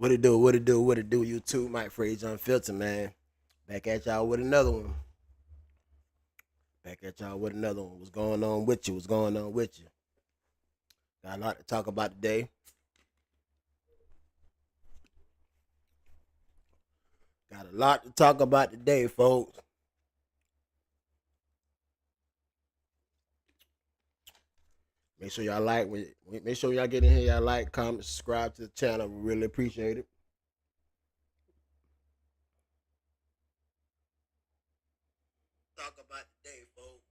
What it do? What it do? What it do? YouTube, Mike Fraser Unfiltered, man. Back at y'all with another one. Back at y'all with another one. What's going on with you? What's going on with you? Got a lot to talk about today. Got a lot to talk about today, folks. Make sure y'all like. Make sure y'all get in here. Y'all like, comment, subscribe to the channel. We really appreciate it. Talk about today, folks.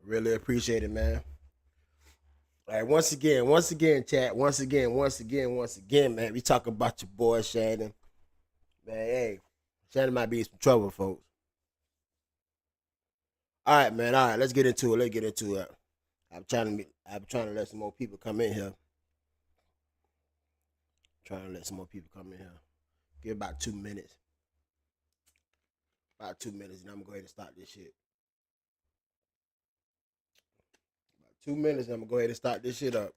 Really appreciate it, man. All right, once again, chat. Once again, man. We talk about your boy Shannon. Man, hey, Shannon might be in some trouble, folks. All right, man. All right, let's get into it. Let's get into it. I'm trying to let some more people come in here. Trying to let some more people come in here. Give about 2 minutes. About 2 minutes, and I'm gonna go ahead and start this shit. About 2 minutes, and I'm gonna go ahead and start this shit up.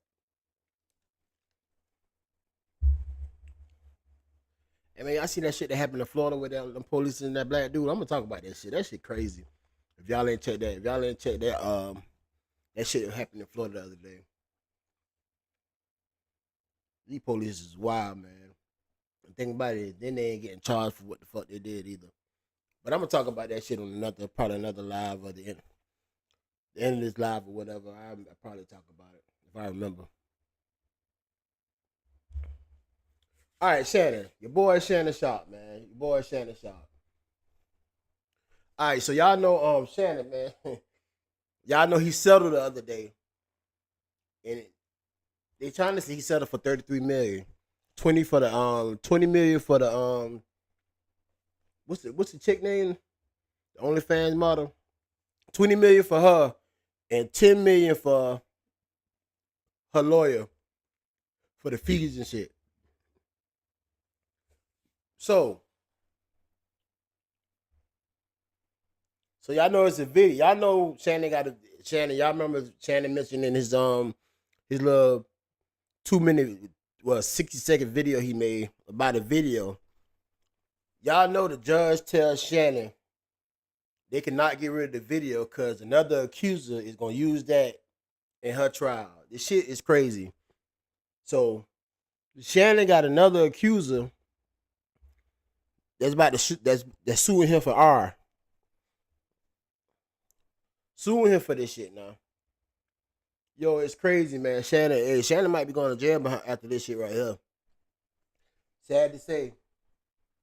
I mean, I see that shit that happened in Florida with them police and that black dude. I'm gonna talk about that shit. That shit crazy. If y'all ain't check that, that shit that happened in Florida the other day. These police is wild, man. The thing about it is, then they ain't getting charged for what the fuck they did either. But I'm gonna talk about that shit on probably another live or the end of this live or whatever. I'll probably talk about it if I remember. All right, Shannon, your boy Shannon Sharpe, man. Your boy Shannon Sharpe. All right, so y'all know Shannon, man. Y'all know he settled the other day, and they trying to say he settled for 33 million, 20 million for the what's the chick name? The OnlyFans model. 20 million for her, and 10 million for her lawyer for the fees and shit. So, so y'all know it's a video. Y'all know Shannon got a Shannon. Y'all remember Shannon mentioning his little 2 minute, well, 60-second video he made about a video. Y'all know the judge tells Shannon they cannot get rid of the video because another accuser is gonna use that in her trial. This shit is crazy. So Shannon got another accuser that's about to that's suing him for suing him for this shit now. Yo, it's crazy, man. Shannon might be going to jail after this shit right here. Sad to say.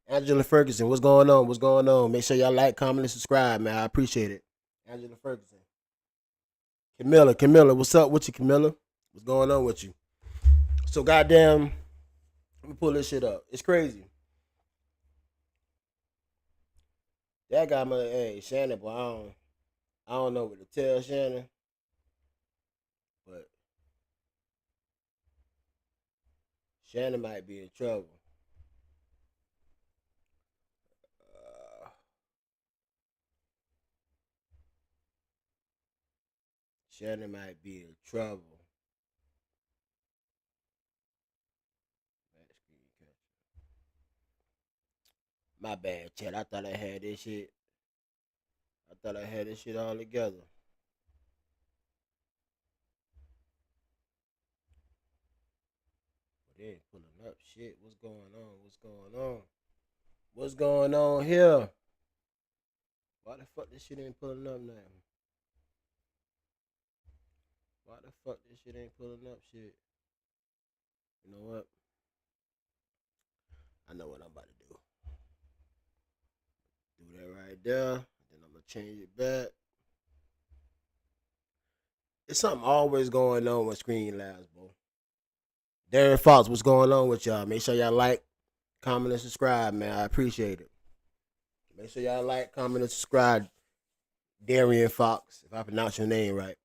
Angela Ferguson, what's going on? What's going on? Make sure y'all like, comment, and subscribe, man. I appreciate it. Angela Ferguson. Camilla, what's up with you, Camilla? What's going on with you? So goddamn, let me pull this shit up. It's crazy. That guy, my hey Shannon, boy, I don't know what to tell Shannon, but Shannon might be in trouble. Uh, Shannon might be in trouble. My bad, Chad. I thought I had this shit. I thought I had this shit all together. But they ain't pulling up shit. What's going on? What's going on? What's going on here? Why the fuck this shit ain't pulling up now? Why the fuck this shit ain't pulling up shit? You know what? I know what I'm about to do. Do that right there. Then I'm gonna change it back. It's something always going on with Screen Labs, bro. Darren Fox, what's going on with y'all? Make sure y'all like, comment, and subscribe, man. I appreciate it. Make sure y'all like, comment, and subscribe. Darian Fox, if I pronounce your name right.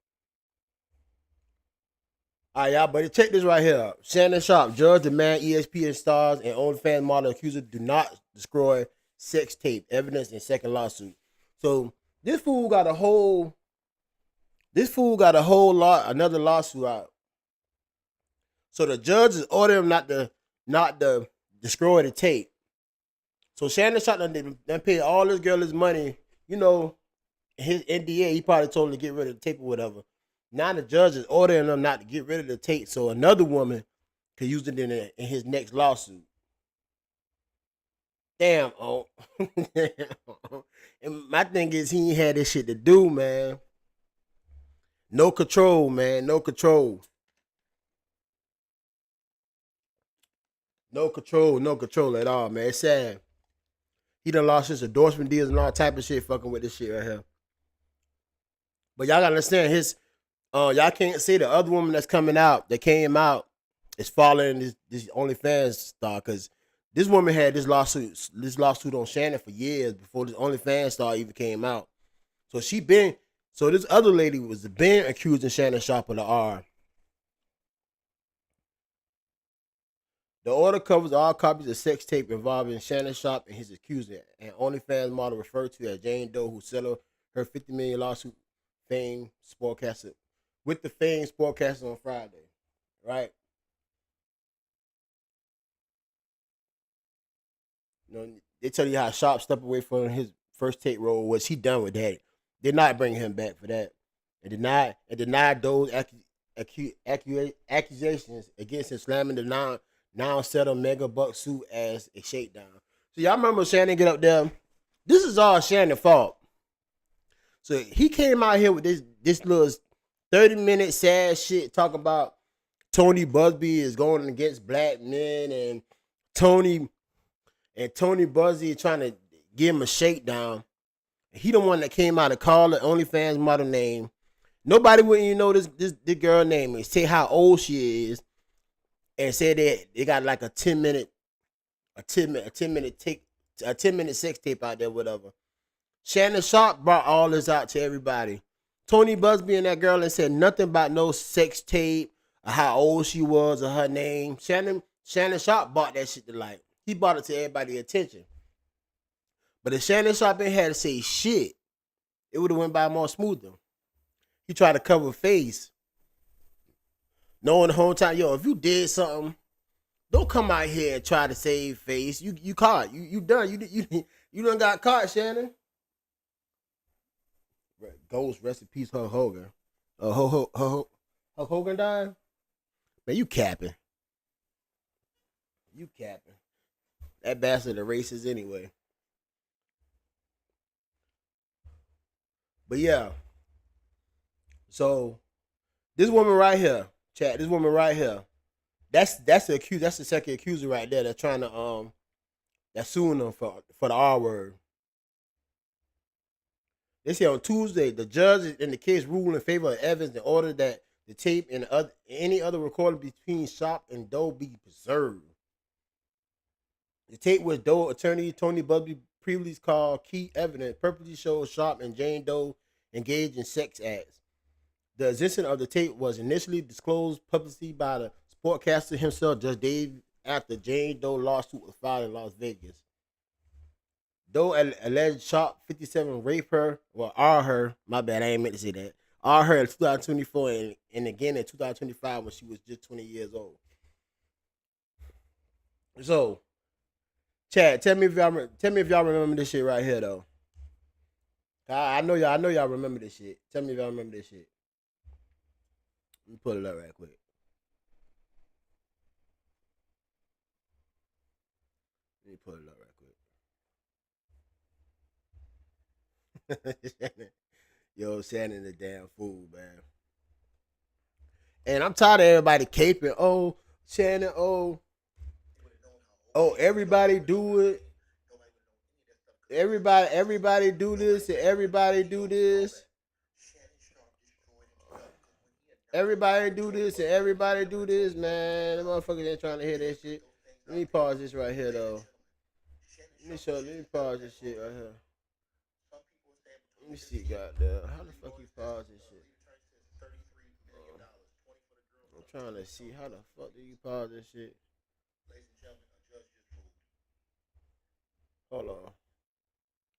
All right, y'all, buddy, check this right here. Shannon Sharpe, judge demand ESPN stars and OnlyFans model accuser do not destroy sex tape evidence in second lawsuit. So this fool got a whole another lawsuit out. So the judge is ordering him not to destroyed the tape. So Shannon Sharpe done paid all this girl his money. You know, his NDA, he probably told him to get rid of the tape or whatever. Now the judge is ordering him not to get rid of the tape so another woman could use it in his next lawsuit. Damn, oh. And my thing is he ain't had this shit to do, man. No control, man. No control. No control. No control at all, man. It's sad. He done lost his endorsement deals and all type of shit fucking with this shit right here. But y'all gotta understand his y'all can't say the other woman that's coming out that came out is following this OnlyFans star because this woman had this lawsuit on Shannon for years before this OnlyFans star even came out. So this other lady was been accusing Shannon Sharpe of the R. The order covers all copies of sex tape involving Shannon Sharpe and his accuser, and OnlyFans model referred to as Jane Doe, who settled her $50 million lawsuit Fame Sportcaster with the Fame Sportcaster on Friday. Right? You know, they tell you how Sharpe stepped away from his first tape role. Was he done with that? They're not bringing him back for that. And denied those accusations against him, slamming the now settled mega buck suit as a shakedown. So y'all remember Shannon get up there? This is all Shannon's fault. So he came out here with this little 30-minute sad shit talking about Tony Busby is going against black men and Tony Busby is trying to give him a shakedown. He the one that came out and called the OnlyFans model name. Nobody wouldn't even know this girl name and say how old she is and say that they got like a 10-minute sex tape out there, whatever. Shannon Sharpe brought all this out to everybody. Tony Busby and that girl and said nothing about no sex tape or how old she was or her name. Shannon Sharpe brought that shit to light. He brought it to everybody's attention. But if Shannon Sharpe ain't had to say shit, it would have went by more smoother. He tried to cover face. Knowing the whole time, yo, if you did something, don't come out here and try to save face. You caught. You done. You done got caught, Shannon. Ghost, rest in peace, Hulk Hogan. Hulk Hogan died? Man, you capping. You capping. That bastard a racist anyway. But yeah. So this woman right here, chat, this woman right here, that's the accused, that's the second accuser right there that's trying to that's suing them for the R word. They say on Tuesday, the judge in the case ruled in favor of Evans and ordered that the tape and any other recording between Sharpe and Doe be preserved. The tape was Doe attorney Tony Busby previously called key evidence, purposely shows Sharpe and Jane Doe engaged in sex acts. The existence of the tape was initially disclosed publicly by the sportcaster himself just days after Jane Doe lawsuit was filed in Las Vegas. Doe alleged Sharpe 57 raped her, well, R her, my bad, I ain't meant to say that. R her in 2024 and again in 2025 when she was just 20 years old. So, Chad, tell me if y'all remember this shit right here though. I know y'all remember this shit. Tell me if y'all remember this shit. Let me pull it up right quick. Let me pull it up right quick. Yo, Shannon the damn fool, man. And I'm tired of everybody caping. Oh, Shannon, everybody do it. Everybody do this and everybody do this. Everybody do this and everybody do this, man. The motherfuckers ain't trying to hear that shit. Let me pause this right here though. Let me pause this shit right here. Let me see, goddamn. How the fuck you pause this shit? I'm trying to see how the fuck do you pause this shit. Hold on.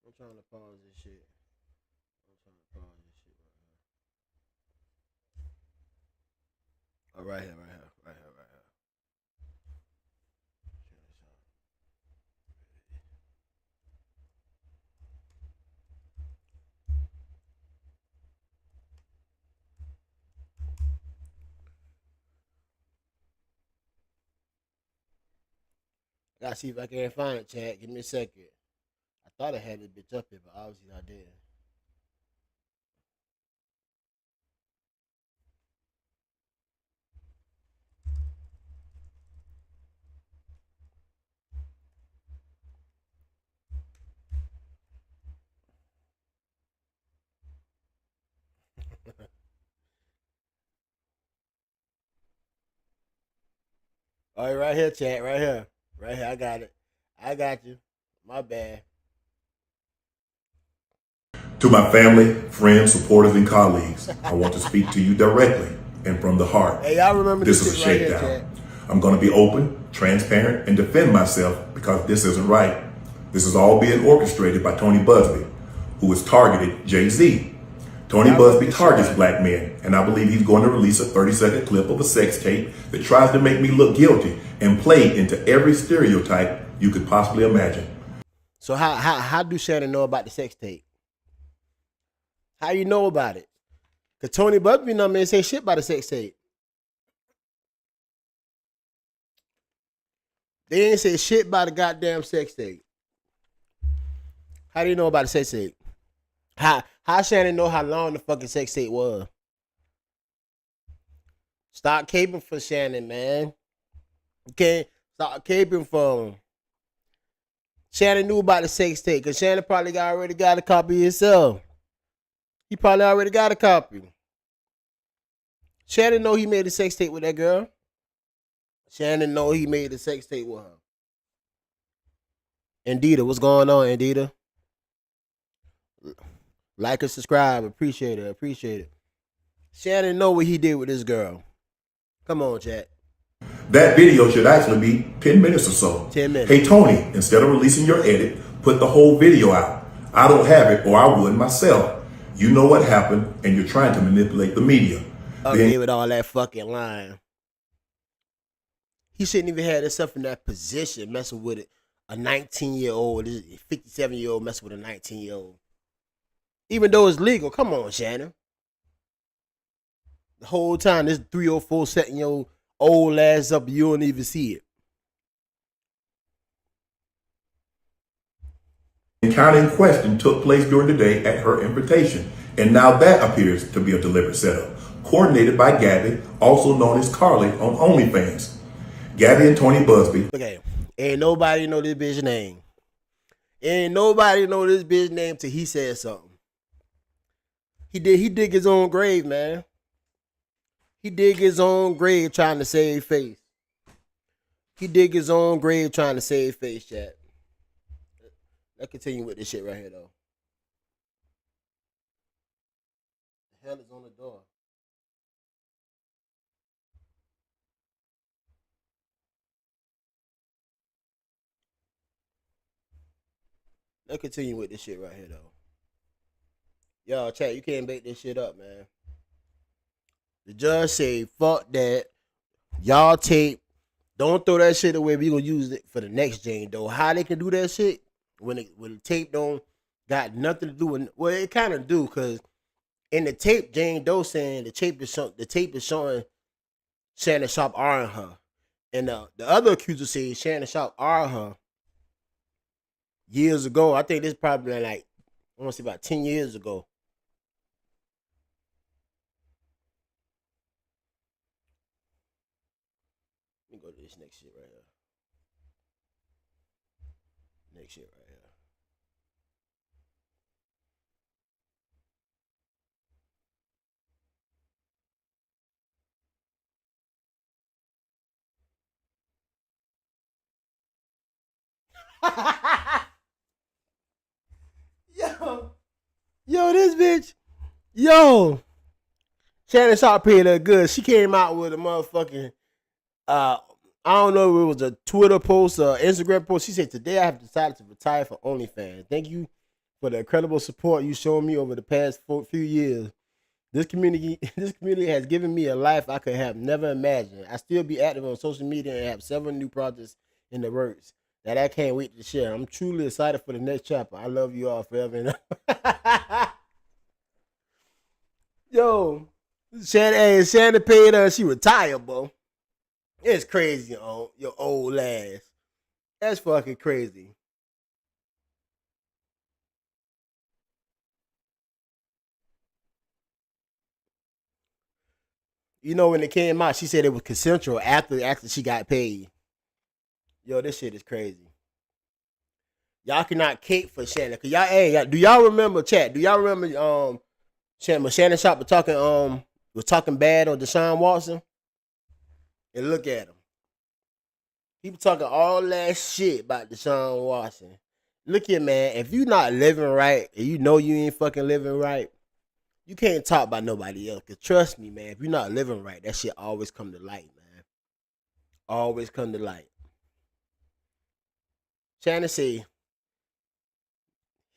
I'm trying to pause this shit. I'm trying to pause this shit right here. Oh, right here. Gotta see if I can find it, chat. Give me a second. I thought I had this bitch up here, but obviously I did. All right, right here, chat. Right here. Right here. I got it. I got you. My bad. To my family, friends, supporters, and colleagues, I want to speak to you directly and from the heart. Hey, y'all remember This this is a shit right here, shakedown. chat. I'm going to be open, transparent, and defend myself because this isn't right. This is all being orchestrated by Tony Busby, who has targeted Jay-Z. Tony Busby targets black men, and I believe he's going to release a 30-second clip of a sex tape that tries to make me look guilty and play into every stereotype you could possibly imagine. So how do Shannon know about the sex tape? How you know about it? Cause Tony Busby no man say shit about the sex tape. They ain't say shit about the goddamn sex tape. How do you know about the sex tape? How Shannon know how long the fucking sex tape was? Stop caping for Shannon, man. You can't stop caping for him. Shannon knew about the sex tape because Shannon probably already got a copy himself. He probably already got a copy. Shannon know he made a sex tape with that girl. Shannon know he made a sex tape with her. Indita, what's going on, Indita? Like and subscribe. Appreciate it. Appreciate it. Shannon know what he did with this girl. Come on, chat. That video should actually be 10 minutes or so. 10 minutes. Hey, Tony, instead of releasing your edit, put the whole video out. I don't have it, or I would myself. You know what happened, and you're trying to manipulate the media. Okay, with all that fucking lying. He shouldn't even have himself in that position, messing with it. A 19-year-old, 57-year-old messing with a 19-year-old. Even though it's legal. Come on, Shannon. The whole time, this 3 or 4 setting your old ass up, you don't even see it. The encounter in question took place during the day at her invitation, and now that appears to be a deliberate setup, coordinated by Gabby, also known as Carly on OnlyFans. Gabby and Tony Busby. Okay, ain't nobody know this bitch name. Ain't nobody know this bitch name till he said something. He dig his own grave, man. He dig his own grave trying to save face. He dig his own grave trying to save face, chat. Let's continue with this shit right here, though. The hell is on the door? Let's continue with this shit right here, though. Yo, chat, you can't make this shit up, man. The judge say, fuck that. Y'all tape. Don't throw that shit away. We gonna use it for the next Jane Doe. How they can do that shit when the tape don't got nothing to do with, well, it kind of do, because in the tape, Jane Doe saying the tape is showing Shannon Sharpe eyeing her. And the other accuser says Shannon Sharpe eyeing her years ago. I think this probably like, I want to say about 10 years ago. Let me go to this next shit right here. Next shit right here. Yo, this bitch. Yo. Shannon Sharpe paid her good. She came out with a motherfucking, I don't know if it was a Twitter post or Instagram post. She said, today I have decided to retire for OnlyFans. Thank you for the incredible support you shown me over the past few years. This community has given me a life I could have never imagined. I still be active on social media and have several new projects in the works that I can't wait to share. I'm truly excited for the next chapter. I love you all forever. Yo, Shannon paid her. She retired, bro. It's crazy, your old ass. That's fucking crazy. You know when it came out, she said it was consensual after she got paid. Yo, this shit is crazy. Y'all cannot cape for Shannon. Cause y'all, hey, do y'all remember chat? Do y'all remember Shannon Sharpe was talking bad on Deshaun Watson? And look at him. He was talking all that shit about Deshaun Watson. Look here, man. If you not living right and you know you ain't fucking living right, you can't talk about nobody else. Cause trust me, man, if you're not living right, that shit always come to light, man. Always come to light. Shannon say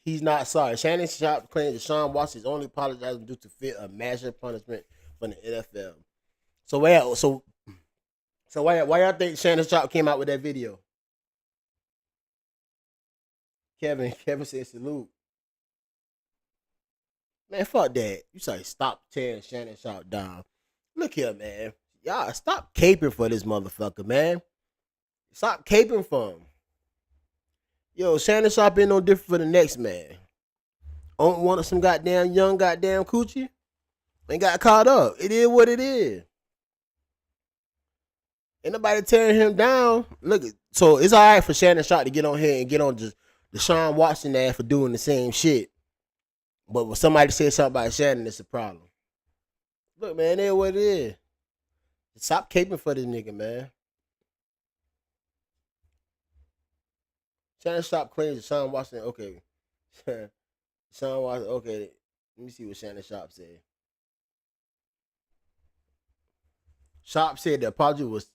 he's not sorry. Shannon Sharpe claims Deshaun Watson is only apologizing due to fear of massive punishment from the NFL. So why y'all think Shannon Sharpe came out with that video? Kevin said salute. Man, fuck that. You say stop tearing Shannon Sharpe down. Look here, man. Y'all stop caping for this motherfucker, man. Stop caping for him. Yo, Shannon Sharpe ain't no different for the next man. Don't want some goddamn young goddamn coochie. And got caught up. It is what it is. Ain't nobody tearing him down. Look, so it's all right for Shannon Sharpe to get on here and get on just Deshaun Watson ass for doing the same shit. But when somebody says something about Shannon, it's a problem. Look, man, it is what it is. Stop caping for this nigga, man. Shannon Sharpe claims Deshaun Watson. Okay. Deshaun Watson. Okay. Let me see what Shannon Sharpe said. Sharpe said the apology was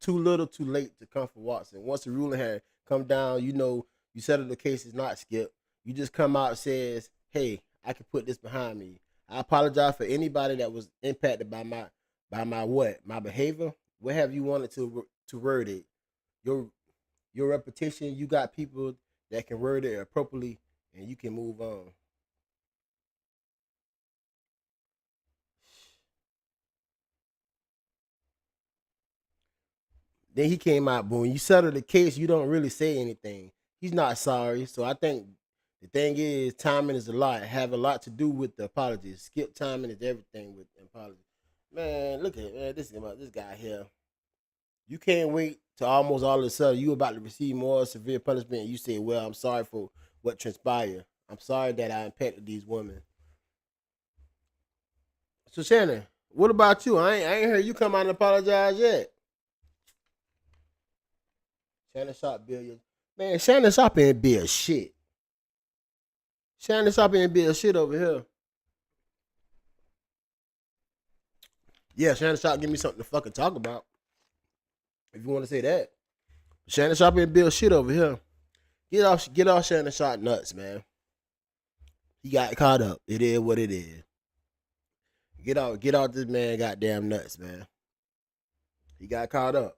too little, too late to come for Watson. Once the ruling had come down, you know, you settled the case is not skipped. You just come out and says, "Hey, I can put this behind me. I apologize for anybody that was impacted by my what? My behavior. What have you wanted to word it? Your reputation. You got people that can word it appropriately, and you can move on." Then he came out, but when you settle the case, you don't really say anything. He's not sorry. So I think the thing is, timing is a lot, have a lot to do with the apologies. Skip timing is everything with apologies. Man, look at man, this guy here. You can't wait to almost all of a sudden you about to receive more severe punishment and you say, "Well, I'm sorry for what transpired. I'm sorry that I impacted these women." So Shannon, what about you? I ain't heard you come out and apologize yet. Shannon Sharpe billions. Man, Shannon Sharpe ain't be a shit. Shannon Sharpe ain't be a shit over here. Yeah, Shannon Sharpe give me something to fucking talk about. If you want to say that. Shannon Sharpe ain't be a shit over here. Get off Shannon Sharpe nuts, man. He got caught up. It is what it is. Get out this man goddamn nuts, man. He got caught up.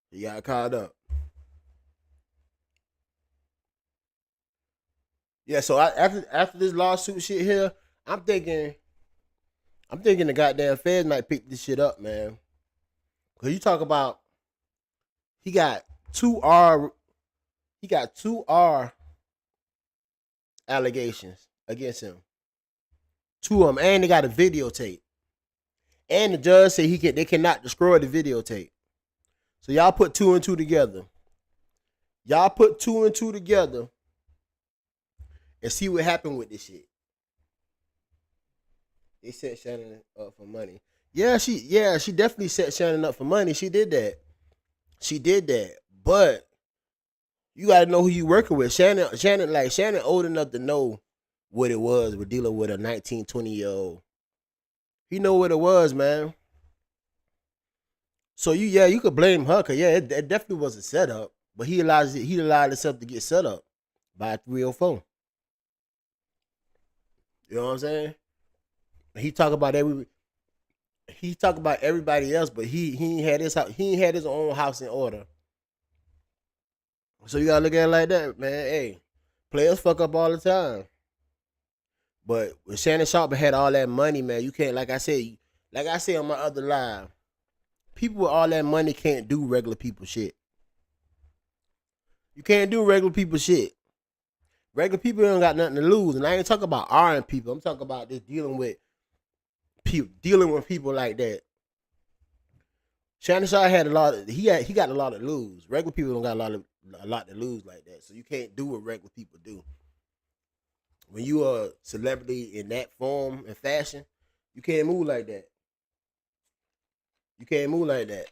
He got caught up. Yeah, so after this lawsuit shit here, I'm thinking the goddamn feds might pick this shit up, man. Cause you talk about he got two R allegations against him. Two of them, and they got a videotape. And the judge said they cannot destroy the videotape. So y'all put two and two together. Y'all put two and two together and see what happened with this shit. They set Shannon up for money. She definitely set Shannon up for money. She did that. But you gotta know who you working with. Shannon old enough to know what it was with dealing with a 19, 20-year-old. He know what it was, man. So you could blame her, cause it definitely was a setup. But he allowed himself to get set up by a 304. You know what I'm saying? He talk about everybody else, but he ain't had his own house in order. So you gotta look at it like that, man. Hey, players fuck up all the time. But when Shannon Sharpe had all that money, man, you can't like I said on my other live, people with all that money can't do regular people shit. You can't do regular people shit. Regular people don't got nothing to lose, and I ain't talking about iron people. I'm talking about just dealing with people like that. Shannon Sharpe had a lot of he got a lot to lose. Regular people don't got a lot to lose like that. So you can't do what regular people do. When you are a celebrity in that form and fashion, you can't move like that. You can't move like that.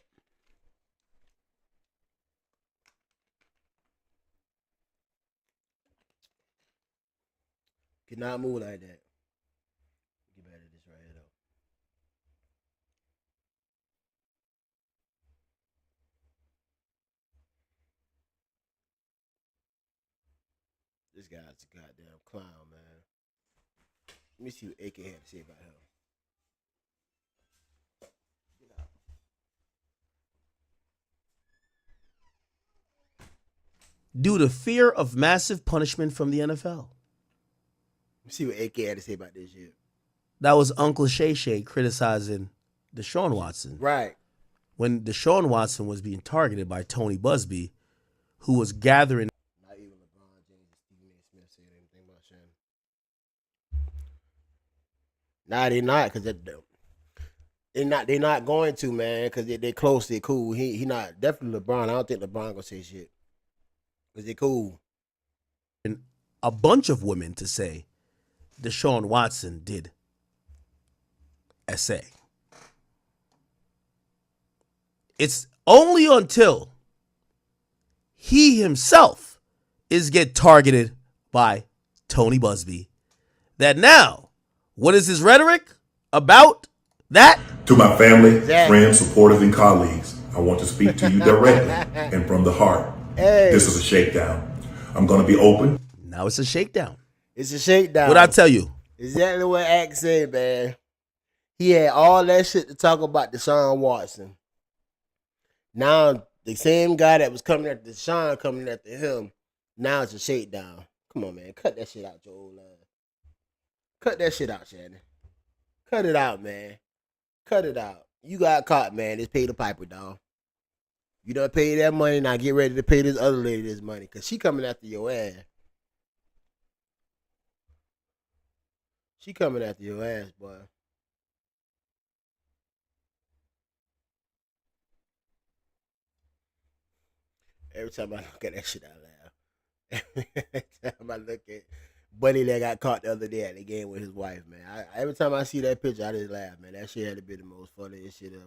Cannot move like that. Get back to this right here though. This guy's a goddamn clown, man. Let me see what AK had to say about him. Due to fear of massive punishment from the NFL. Let me see what AK had to say about this shit. That was Uncle Shay Shay criticizing Deshaun Watson. Right. When Deshaun Watson was being targeted by Tony Busby, who was gathering. Not even LeBron James and Stephen A. Smith said anything about Shannon. Nah, they not, because they're not going to, man, because they close, they cool. He not, definitely LeBron. I don't think LeBron gonna say shit. Because they cool. A bunch of women to say Deshaun Watson did SA. It's only until he himself is get targeted by Tony Busby that now, what is his rhetoric about that? To my family, friends, supporters, and colleagues, I want to speak to you directly and from the heart. Hey. This is a shakedown. I'm going to be open. Now it's a shakedown. It's a shakedown. What'd I tell you? Exactly what Ack said, man. He had all that shit to talk about Deshaun Watson. Now, the same guy that was coming after Deshaun coming after him, now it's a shakedown. Come on, man. Cut that shit out, your old ass. Cut that shit out, Shannon. Cut it out, man. Cut it out. You got caught, man. Just pay the piper, dog. You done pay that money, now get ready to pay this other lady this money, because she coming after your ass. She coming after your ass, boy. Every time I look at that shit, I laugh. Every time I look at Buddy that got caught the other day at the game with his wife, man. Every time I see that picture, I just laugh, man. That shit had to be the most funniest shit ever.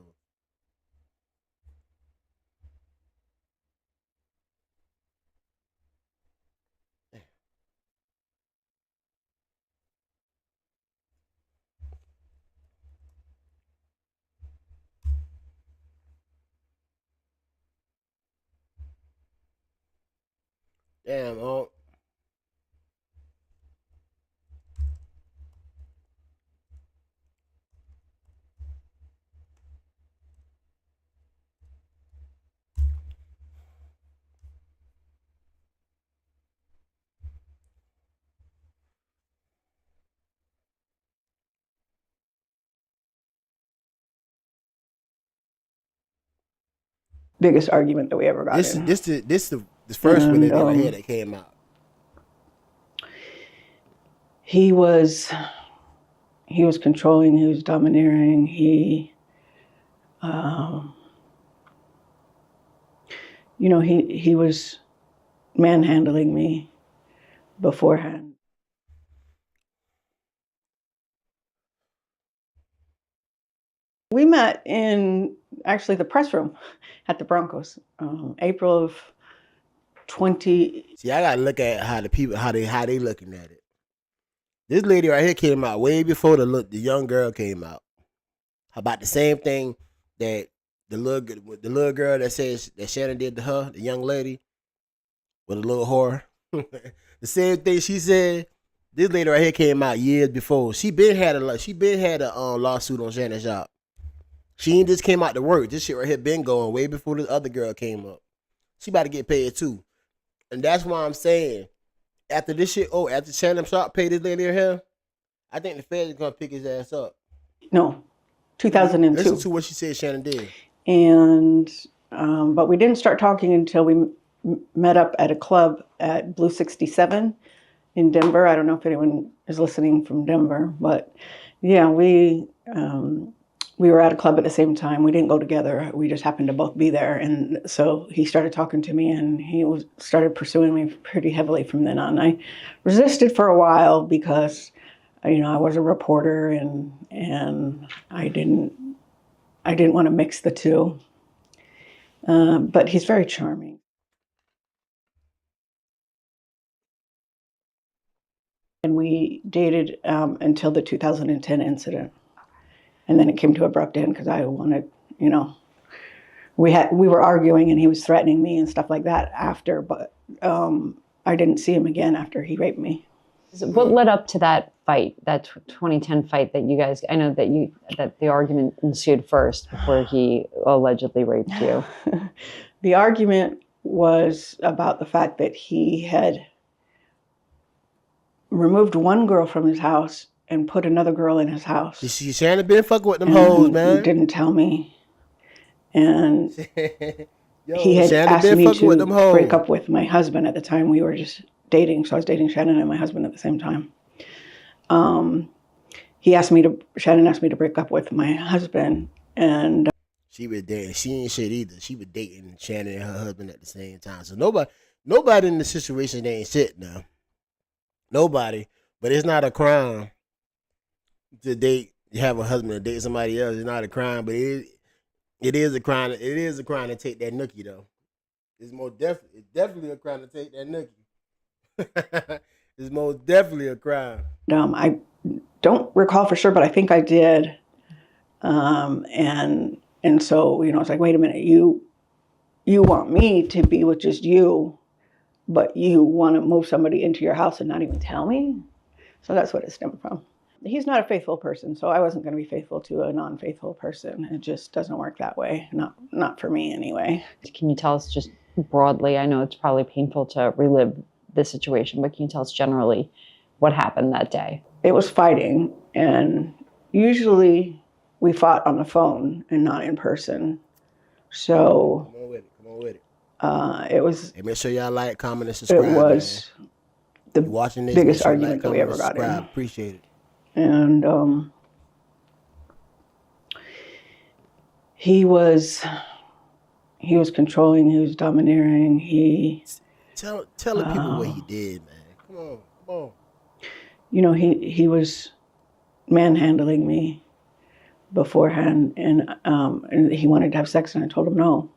Damn, oh. Biggest argument that we ever got in. This first one that right here that came out. He was controlling, he was domineering, he was manhandling me beforehand. We met in actually the press room at the Broncos, April of 20. See, I gotta look at how the people how they looking at it. This lady right here came out way before the young girl came out. About the same thing that the little girl that says that Shannon did to her, the young lady with a little whore. The same thing she said. This lady right here came out years before. She been had a lawsuit on Shannon Sharpe. She ain't just came out to work. This shit right here been going way before this other girl came up. She about to get paid too. And that's why I'm saying, after this shit, after Shannon Sharpe paid this lady her, I think the feds is gonna pick his ass up. No, 2002. Listen to what she said Shannon did. And but we didn't start talking until we met up at a club at Blue 67 in Denver. I don't know if anyone is listening from Denver, but yeah, we were at a club at the same time. We didn't go together. We just happened to both be there. And so he started talking to me, and he started pursuing me pretty heavily from then on. I resisted for a while because, I was a reporter, and I didn't want to mix the two. But he's very charming. And we dated until the 2010 incident. And then it came to abrupt end because I wanted, we were arguing and he was threatening me and stuff like that after, but I didn't see him again after he raped me. What led up to that fight, that 2010 fight that you guys, I know that the argument ensued first before he allegedly raped you? The argument was about the fact that he had removed one girl from his house and put another girl in his house. You see, Shannon been fucking with them hoes, man. He didn't tell me. And Yo, he had Shannon asked me with them to hoes. break up with my husband at the time. We were just dating, so I was dating Shannon and my husband at the same time. Shannon asked me to break up with my husband, and she was dating. She ain't shit either. She was dating Shannon and her husband at the same time. So nobody in the situation ain't shit now. Nobody. But it's not a crime to date, have a husband to date somebody else. It's not a crime, but it is a crime. It is a crime to take that nookie though. It's definitely a crime to take that nookie. It's most definitely a crime. I don't recall for sure, but I think I did. And so, it's like, wait a minute, you want me to be with just you, but you want to move somebody into your house and not even tell me? So that's what it stemmed from. He's not a faithful person, so I wasn't going to be faithful to a non-faithful person. It just doesn't work that way. Not for me anyway. Can you tell us just broadly, I know it's probably painful to relive this situation, but can you tell us generally what happened that day? It was fighting, and usually we fought on the phone and not in person. So come on with it. It was. Hey, make sure y'all like, comment, and subscribe. It was the watching this, biggest sure argument that we ever got in. Appreciate it. And he was controlling. He was domineering. Tell the people what he did, man. Come on. He was manhandling me beforehand, and he wanted to have sex, and I told him no.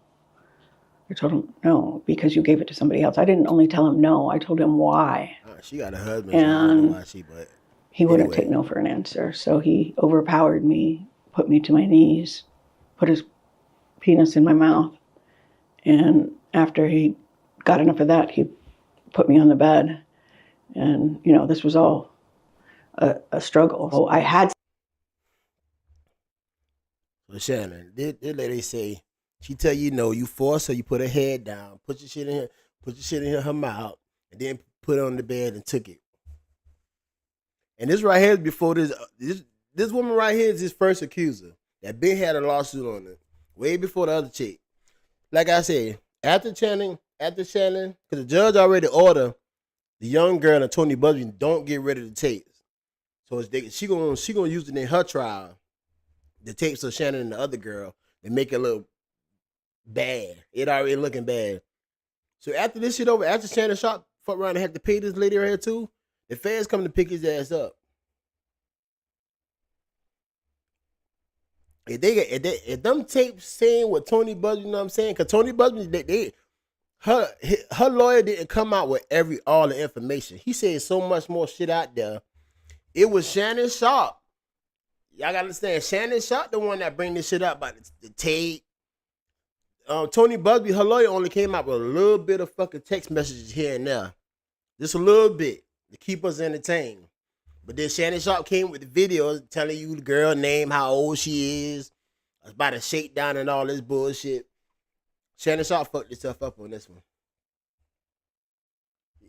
Because you gave it to somebody else. I didn't only tell him no, I told him why. She got a husband, and so I don't know why he wouldn't take no for an answer. So he overpowered me, put me to my knees, put his penis in my mouth, and after he got enough of that, he put me on the bed. And, this was all a struggle. So I had. So Shannon, this lady say, she tell you no, you force her, you put her head down, put your shit in her mouth, and then put it on the bed and took it. And this right here is before this woman right here is his first accuser that been had a lawsuit on her way before the other chick. Like I said, after Shannon, because the judge already ordered the young girl and Tony Busby don't get rid of the tapes. So she gonna use it in her trial, the tapes of Shannon and the other girl, and make it look bad. It already looking bad. So after this shit over, after Shannon Sharpe fuck around and had to pay this lady right here too, the feds come to pick his ass up. If them tapes saying what Tony Busby, you know what I'm saying? Because Tony Busby, her lawyer didn't come out with all the information. He said so much more shit out there. It was Shannon Sharpe. Y'all gotta understand, Shannon Sharpe the one that bring this shit up about the tape. Tony Busby, her lawyer, only came out with a little bit of fucking text messages here and there. Just a little bit to keep us entertained. But then Shannon Sharpe came with the videos telling you the girl name, how old she is, about a shakedown and all this bullshit. Shannon Sharpe fucked himself up on this one.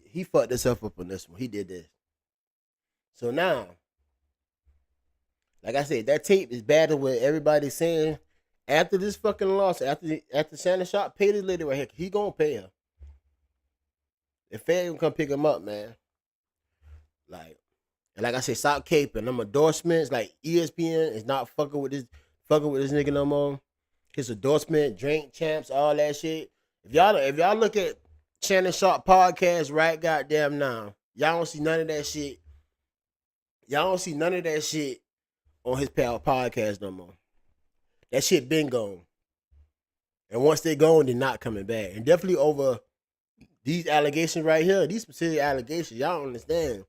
He fucked himself up on this one. He did this. So now, like I said, that tape is bad to what everybody's saying. After this fucking loss, after Shannon Sharpe paid this lady right here, he gonna pay her. The Fed gonna come pick him up, man. Like, and like I said, stop caping. Them endorsements, like ESPN is not fucking with this nigga no more. His endorsement, drink champs, all that shit. If y'all look at Shannon Sharpe podcast right goddamn now, y'all don't see none of that shit. Y'all don't see none of that shit on his podcast no more. That shit been gone. And once they gone, they're not coming back. And definitely over these allegations right here, these specific allegations, y'all don't understand.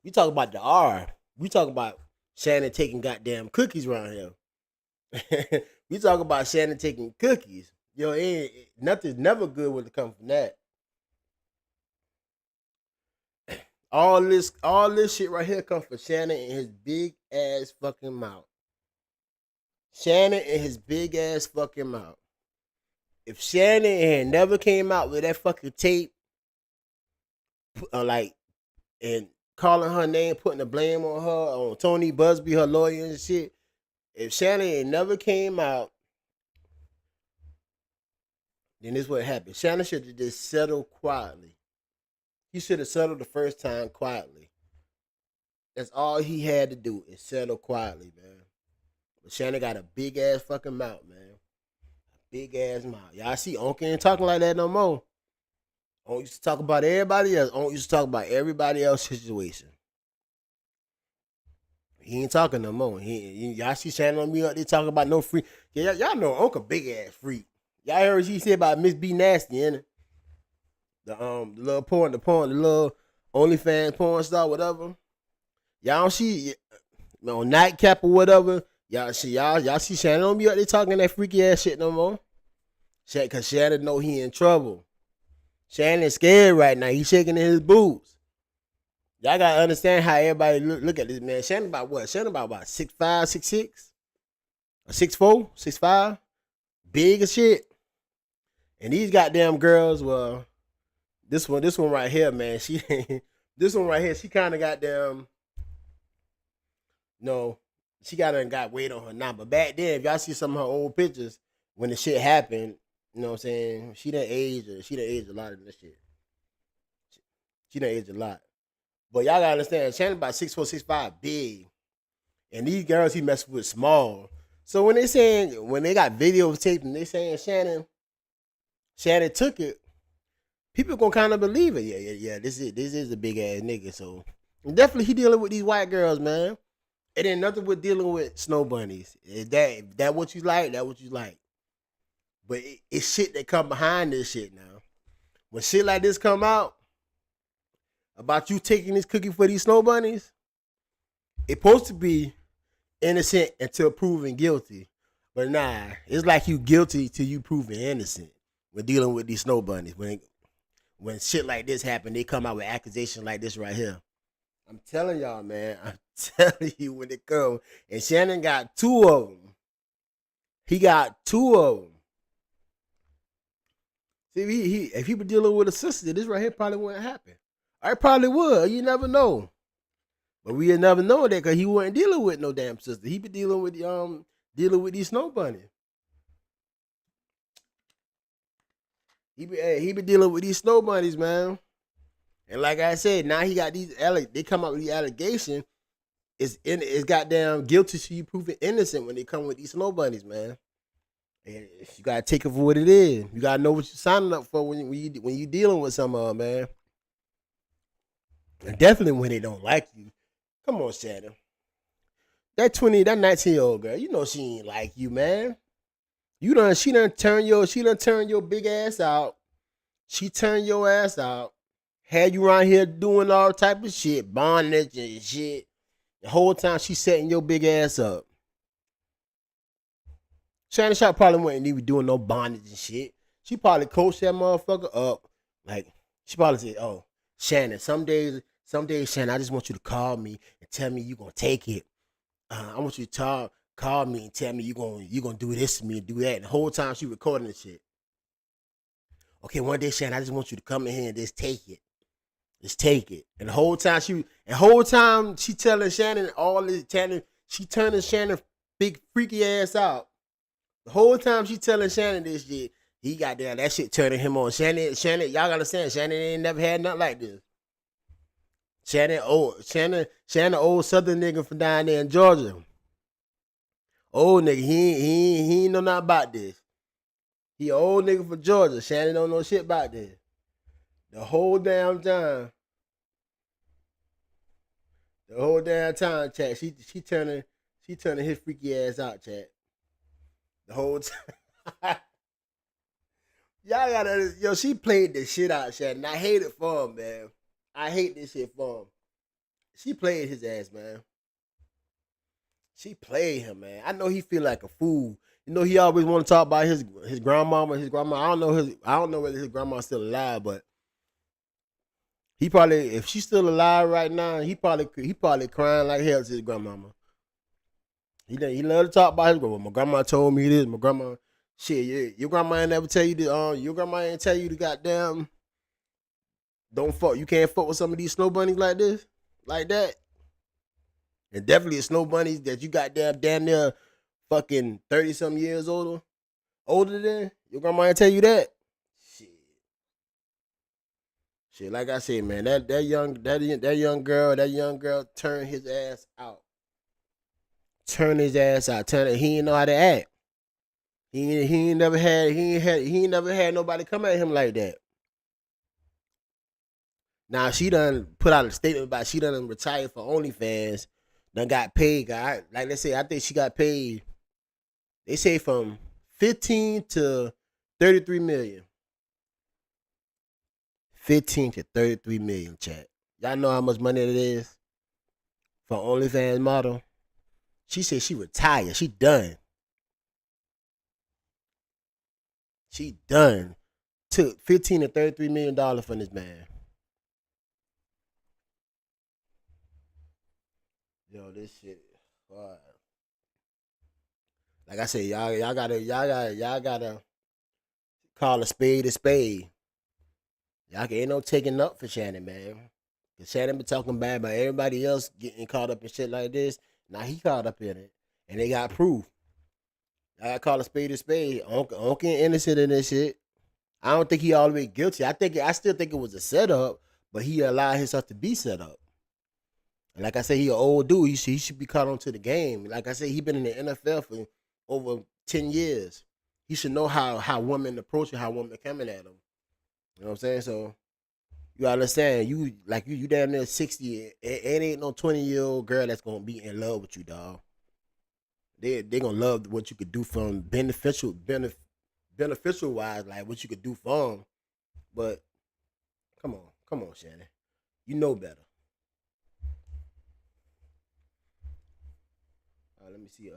We talk about the R. We talk about Shannon taking goddamn cookies around here. We talk about Shannon taking cookies. Yo, nothing's never good when it comes from that. All this shit right here comes from Shannon and his big ass fucking mouth. Shannon and his big ass fucking mouth. If Shannon had never came out with that fucking tape, and calling her name, putting the blame on her, on Tony Busby, her lawyer and shit. If Shannon had never came out, then this what happened. Shannon should have just settled quietly. He should have settled the first time quietly. That's all he had to do is settle quietly, man. But Shannon got a big ass fucking mouth, man. A big ass mouth. Y'all see, Unc ain't talking like that no more. Unc used to talk about everybody else. Unc used to talk about everybody else's situation. He ain't talking no more. Y'all see Shannon on me up there talking about no freak. Yeah, y'all know Unc a big ass freak. Y'all heard what she said about Miss B Nasty, innit? The little porn, the little OnlyFans porn star, whatever. Y'all don't see on Nightcap or whatever. Y'all see Shannon on me up there talking that freaky ass shit no more. Cause Shannon know he in trouble. Shannon's scared right now. He's shaking in his boots. Y'all gotta understand how everybody look at this man. Shannon about what? Shannon about 6'5", 6'6", or 6'4", 6'5", big as shit. And these goddamn girls, well, this one right here, man. This one right here, she kind of goddamn. No, she got weight on her now. But back then, if y'all see some of her old pictures when the shit happened, you know what I'm saying? She done aged a lot of this shit. She done aged a lot. But y'all gotta understand, Shannon about 6'4", 6'5", big. And these girls he messed with small. So when they got videotaped and they saying Shannon took it, people gonna kind of believe it. Yeah. This is a big ass nigga. So definitely he dealing with these white girls, man. It ain't nothing with dealing with snow bunnies. If that what you like, that what you like. But it's shit that come behind this shit now. When shit like this come out about you taking this cookie for these snow bunnies, it's supposed to be innocent until proven guilty. But nah, it's like you guilty till you proven innocent when dealing with these snow bunnies. When shit like this happen, they come out with accusations like this right here. I'm telling y'all, man. I'm telling you when it comes. And Shannon got 2 of them. He got 2 of them. See, if he was dealing with a sister, this right here probably wouldn't happen. I probably would. You never know. But we'll never know that because he wasn't dealing with no damn sister. He be dealing with these snow bunnies. He be dealing with these snow bunnies, man. And like I said, now he got they come out with these allegations. It's goddamn guilty so you prove it innocent when they come with these snow bunnies, man. And you gotta take it for what it is. You gotta know what you're signing up for when you dealing with some man. And definitely when they don't like you. Come on, Shannon. That 19-year-old girl, you know she ain't like you, man. She done turn your big ass out. She turned your ass out. Had you around here doing all type of shit, bondage and shit. The whole time she setting your big ass up. Shannon Sharpe probably wasn't even doing no bondage and shit. She probably coached that motherfucker up. Like, she probably said, oh, Shannon, some days, Shannon, I just want you to call me and tell me you gonna take it. I want you to call me and tell me you gonna do this to me and do that. And the whole time she recording this shit. Okay, one day, Shannon, I just want you to come in here and just take it. Just take it. And the whole time she telling Shannon all this, she turning Shannon big freaky ass out. The whole time she telling Shannon this shit, he got down. That shit turning him on. Shannon, y'all gotta understand. Shannon ain't never had nothing like this. Shannon, old Southern nigga from down there in Georgia. Old nigga, he ain't know nothing about this. He an old nigga from Georgia. Shannon don't know shit about this. The whole damn time. The whole damn time, chat. She turning his freaky ass out, chat. The whole time. Y'all gotta, she played the shit out, Shannon. I hate it for him, man. I hate this shit for him. She played his ass, man. She played him, man. I know he feel like a fool. You know, he always want to talk about his grandmama, his grandma. I don't know whether his grandma's still alive, but he probably, if she's still alive right now, he probably crying like hell to his grandmama. He love to talk about his grandma. My grandma told me this. My grandma, shit, your grandma ain't never tell you this. Your grandma ain't tell you the goddamn, don't fuck. You can't fuck with some of these snow bunnies like this, like that. And definitely a snow bunnies that you got damn near fucking 30-something years older than. Your grandma ain't tell you that. Shit, like I said, man, that young girl turned his ass out. Turn his ass out. He ain't know how to act. He ain't never had nobody come at him like that. Now she done put out a statement about she done retired for OnlyFans. Done got paid. Like they say, I think she got paid. They say from 15 to 33 million. 15 to 33 million, chat. Y'all know how much money it is for OnlyFans model? She said she retired. She done. She done. Took $15 to $33 million from this man. Yo, this shit. Wow. Like I said, y'all gotta call a spade a spade. Y'all ain't no taking up for Shannon, man. Cause Shannon been talking bad about everybody else getting caught up in shit like this. Now he caught up in it, and they got proof. I got call a spade a spade. Uncle innocent in this shit. I don't think he all the way guilty. I still think it was a setup, but he allowed himself to be set up. And like I said, he an old dude. He should be caught onto the game. Like I said, he been in the NFL for over 10 years. He should know how women approach him, how women coming at him. You know what I'm saying? So you understand, you damn near 60. It ain't no 20-year-old girl that's gonna be in love with you, dog. They gonna love what you could do for them, beneficial wise, like what you could do for them. But come on, Shannon, you know better. Let me see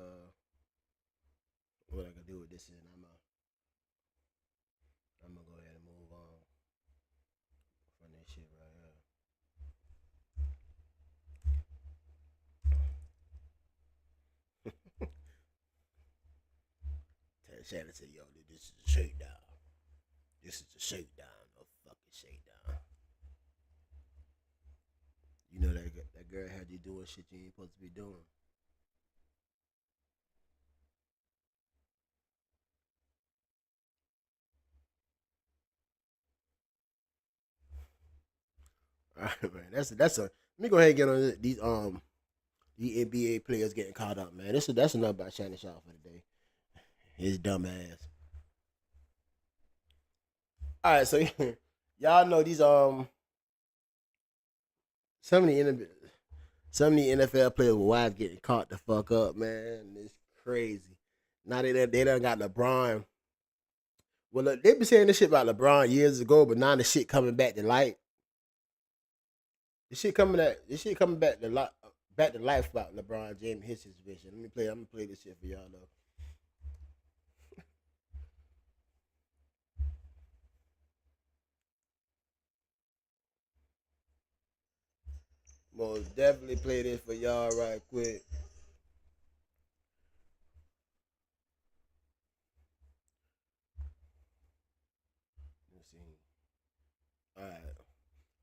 what I can do with this, and I'm gonna go ahead and move on from that shit right here. Tell Shannon, say, yo, this is a shakedown. This is a shakedown, a fucking shakedown. You know that girl had you doing shit you ain't supposed to be doing. All right, man. That's a. Let me go ahead and get on these NBA players getting caught up, man. That's enough about Shannon Sharpe for today. His dumb ass. All right, so y'all know these some of the NFL players with wives getting caught the fuck up, man. It's crazy. Now they done got LeBron. Well, look, they been saying this shit about LeBron years ago, but now the shit coming back to light. This shit coming back to life about LeBron James, his situation. I'm gonna play this shit for y'all though. Most definitely play this for y'all right quick. Let's see. All right.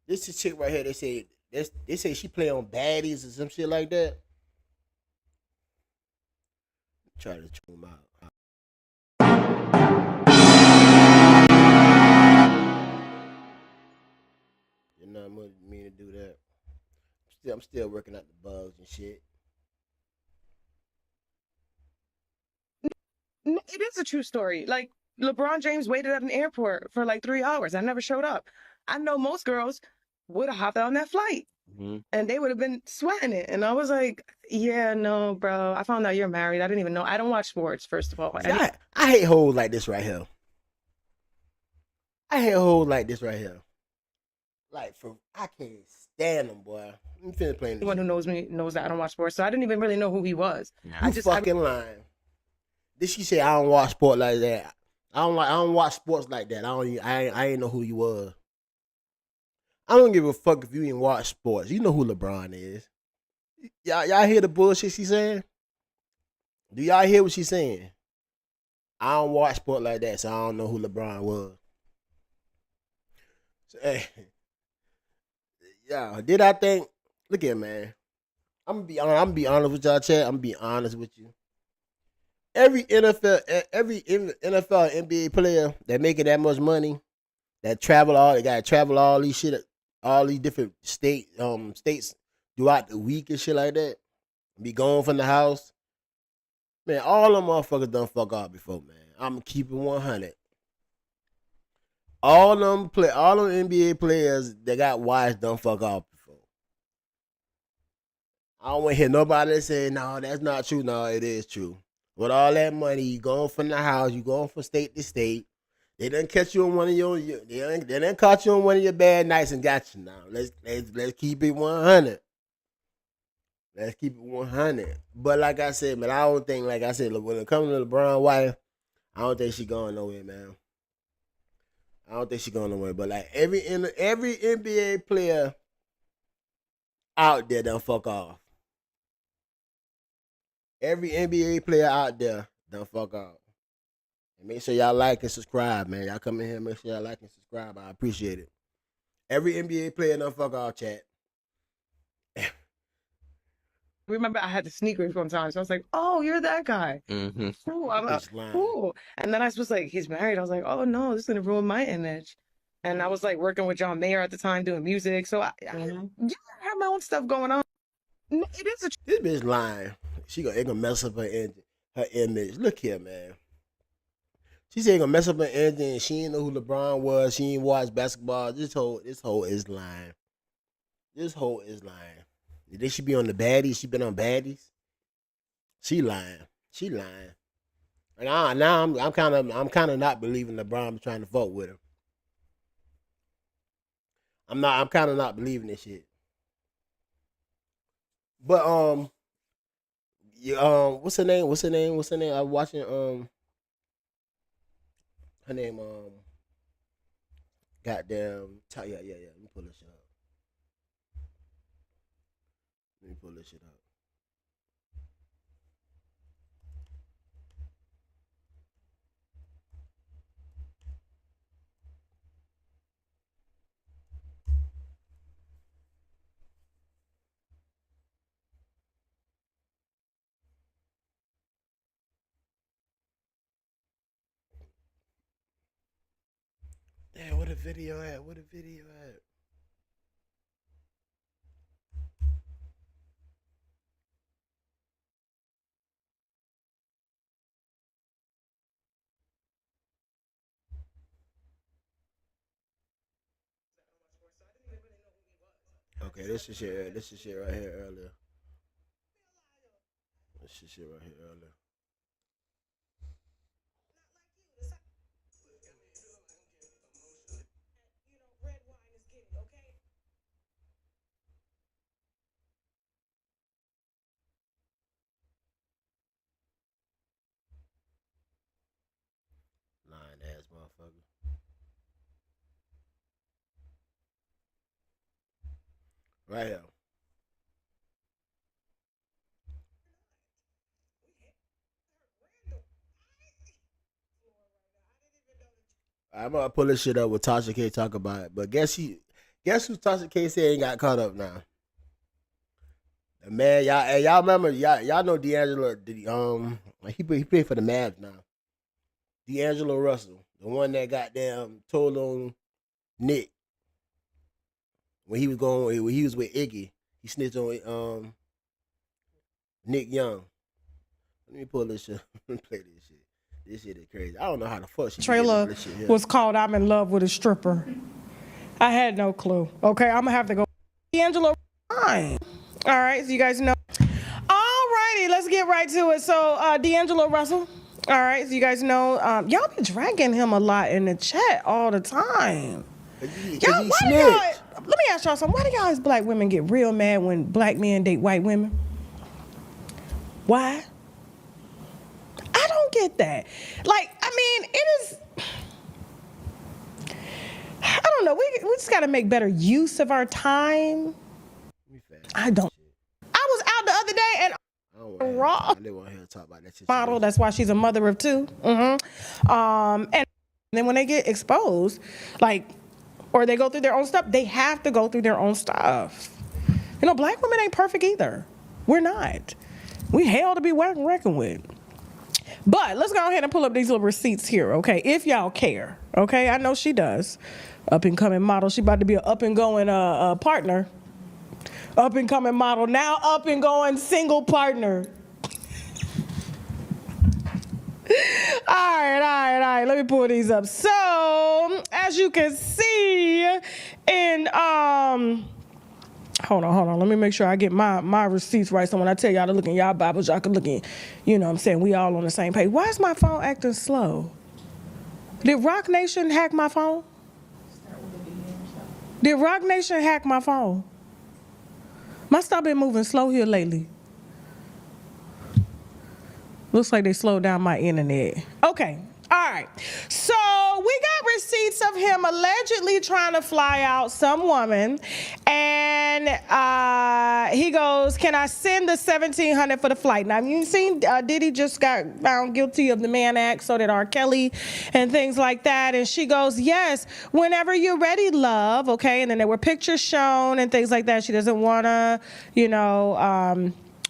This is chick right here. They say she play on baddies or some shit like that. Try to chew them out. I'm still working out the bugs and shit. It is a true story. Like LeBron James waited at an airport for like 3 hours. I never showed up. I know most girls would have hopped on that flight Mm-hmm. and they would have been sweating it. And I was like, yeah, no, bro. I found out you're married. I didn't even know. I don't watch sports, first of all. See, I hate hoes like this right here. I hate hoes like this right here. Like I can't stand them, boy. I'm finna playing this. Anyone who knows me knows that I don't watch sports, so I didn't even really know who he was. You fucking lying. Did she say I don't watch sport like that? I don't watch sports like that. I ain't know who you was. I don't give a fuck if you ain't watch sports. You know who LeBron is. Y'all hear the bullshit she's saying? Do y'all hear what she's saying? I don't watch sport like that, so I don't know who LeBron was. So, hey, yeah, did I think? Look here, man. I'm gonna be honest with y'all, chat. I'm gonna be honest with you. Every NFL and NBA player that making that much money, that they gotta travel all these shit, all these different states throughout the week and shit like that. Be gone from the house. Man, all them motherfuckers done fuck off before, man. I'm keeping 100. All them NBA players that got wives done fuck off before. I don't want to hear nobody say, no, that's not true. No, it is true. With all that money, you going from the house, you going from state to state. They done catch you on one of they done caught you on one of your bad nights and got you now. Let's keep it 100. Let's keep it 100. But like I said, man, I don't think, like I said, when it comes to LeBron's wife, I don't think she going nowhere, man. I don't think she going nowhere. But like every NBA player out there done fuck off. Every NBA player out there done fuck off. And make sure y'all like and subscribe, man. Y'all come in here, make sure y'all like and subscribe. I appreciate it. Every NBA player done fuck off, chat. Remember, I had the sneakers one time, so I was like, "Oh, you're that guy." Mm-hmm. Cool. I'm like, cool. And then I was like, "He's married." I was like, "Oh no, this is gonna ruin my image." And I was like working with John Mayer at the time doing music, so I have my own stuff going on. It is a This bitch lying. It gonna mess up her image. Look here, man. She said gonna mess up her image and she ain't know who LeBron was. She ain't watch basketball. This hoe is lying. This hoe is lying. Did she be on the baddies? She been on baddies? She lying. She lying. And now I'm kind of not believing LeBron trying to fuck with her. I'm kind of not believing this shit. But what's her name? I'm watching her name goddamn yeah. Let me pull this shit up. Damn, where the video at? Okay, this is shit. This is shit right here earlier. This is shit right here earlier. Lying ass motherfucker. Right here. I'm gonna pull this shit up with Tasha K talk about it. But guess who Tasha K said ain't got caught up now? The man, y'all remember y'all know D'Angelo he played for the Mavs now. D'Angelo Russell, the one that goddamn told on Nick when he was with Iggy. He snitched on Nick Young. Let me pull this shit. Let me play this shit. This shit is crazy. I don't know how the fuck she Trailer this shit here. was called "I'm in Love with a Stripper." I had no clue. Okay, I'm gonna have to go. D'Angelo. Fine. All right, so you guys know. All righty, let's get right to it. So D'Angelo Russell. All right, so you guys know y'all be dragging him a lot in the chat all the time. Y'all, why do y'all? Let me ask y'all something. Why do y'all as black women get real mad when black men date white women? Why? I don't get that. Like, I mean, it is. I don't know. We just got to make better use of our time. I don't. I was out the other day and I didn't want to hear her talk about that shit. Model. That's why she's a mother of two. And then when they get exposed, like, or they go through their own stuff, they have to go through their own stuff. You know, black women ain't perfect either. We're not. We hell to be reckoned with. But let's go ahead and pull up these little receipts here, okay? If y'all care, okay? I know she does. Up and coming model. She about to be an up and going partner. Up and coming model. Now up and going single partner. All right. Let me pull these up. So, as you can see in hold on. Let me make sure I get my receipts right. So when I tell y'all to look in y'all Bibles, y'all can look in, you know what I'm saying? We all on the same page. Why is my phone acting slow? Did Rock Nation hack my phone? Did Rock Nation hack my phone? My stuff been moving slow here lately. Looks like they slowed down my internet. Okay. All right. So we got receipts of him allegedly trying to fly out some woman. And he goes, can I send the $1,700 for the flight? Now, you seen Diddy just got found guilty of the Mann Act, so did R. Kelly and things like that. And she goes, yes, whenever you're ready, love. Okay. And then there were pictures shown and things like that. She doesn't want to,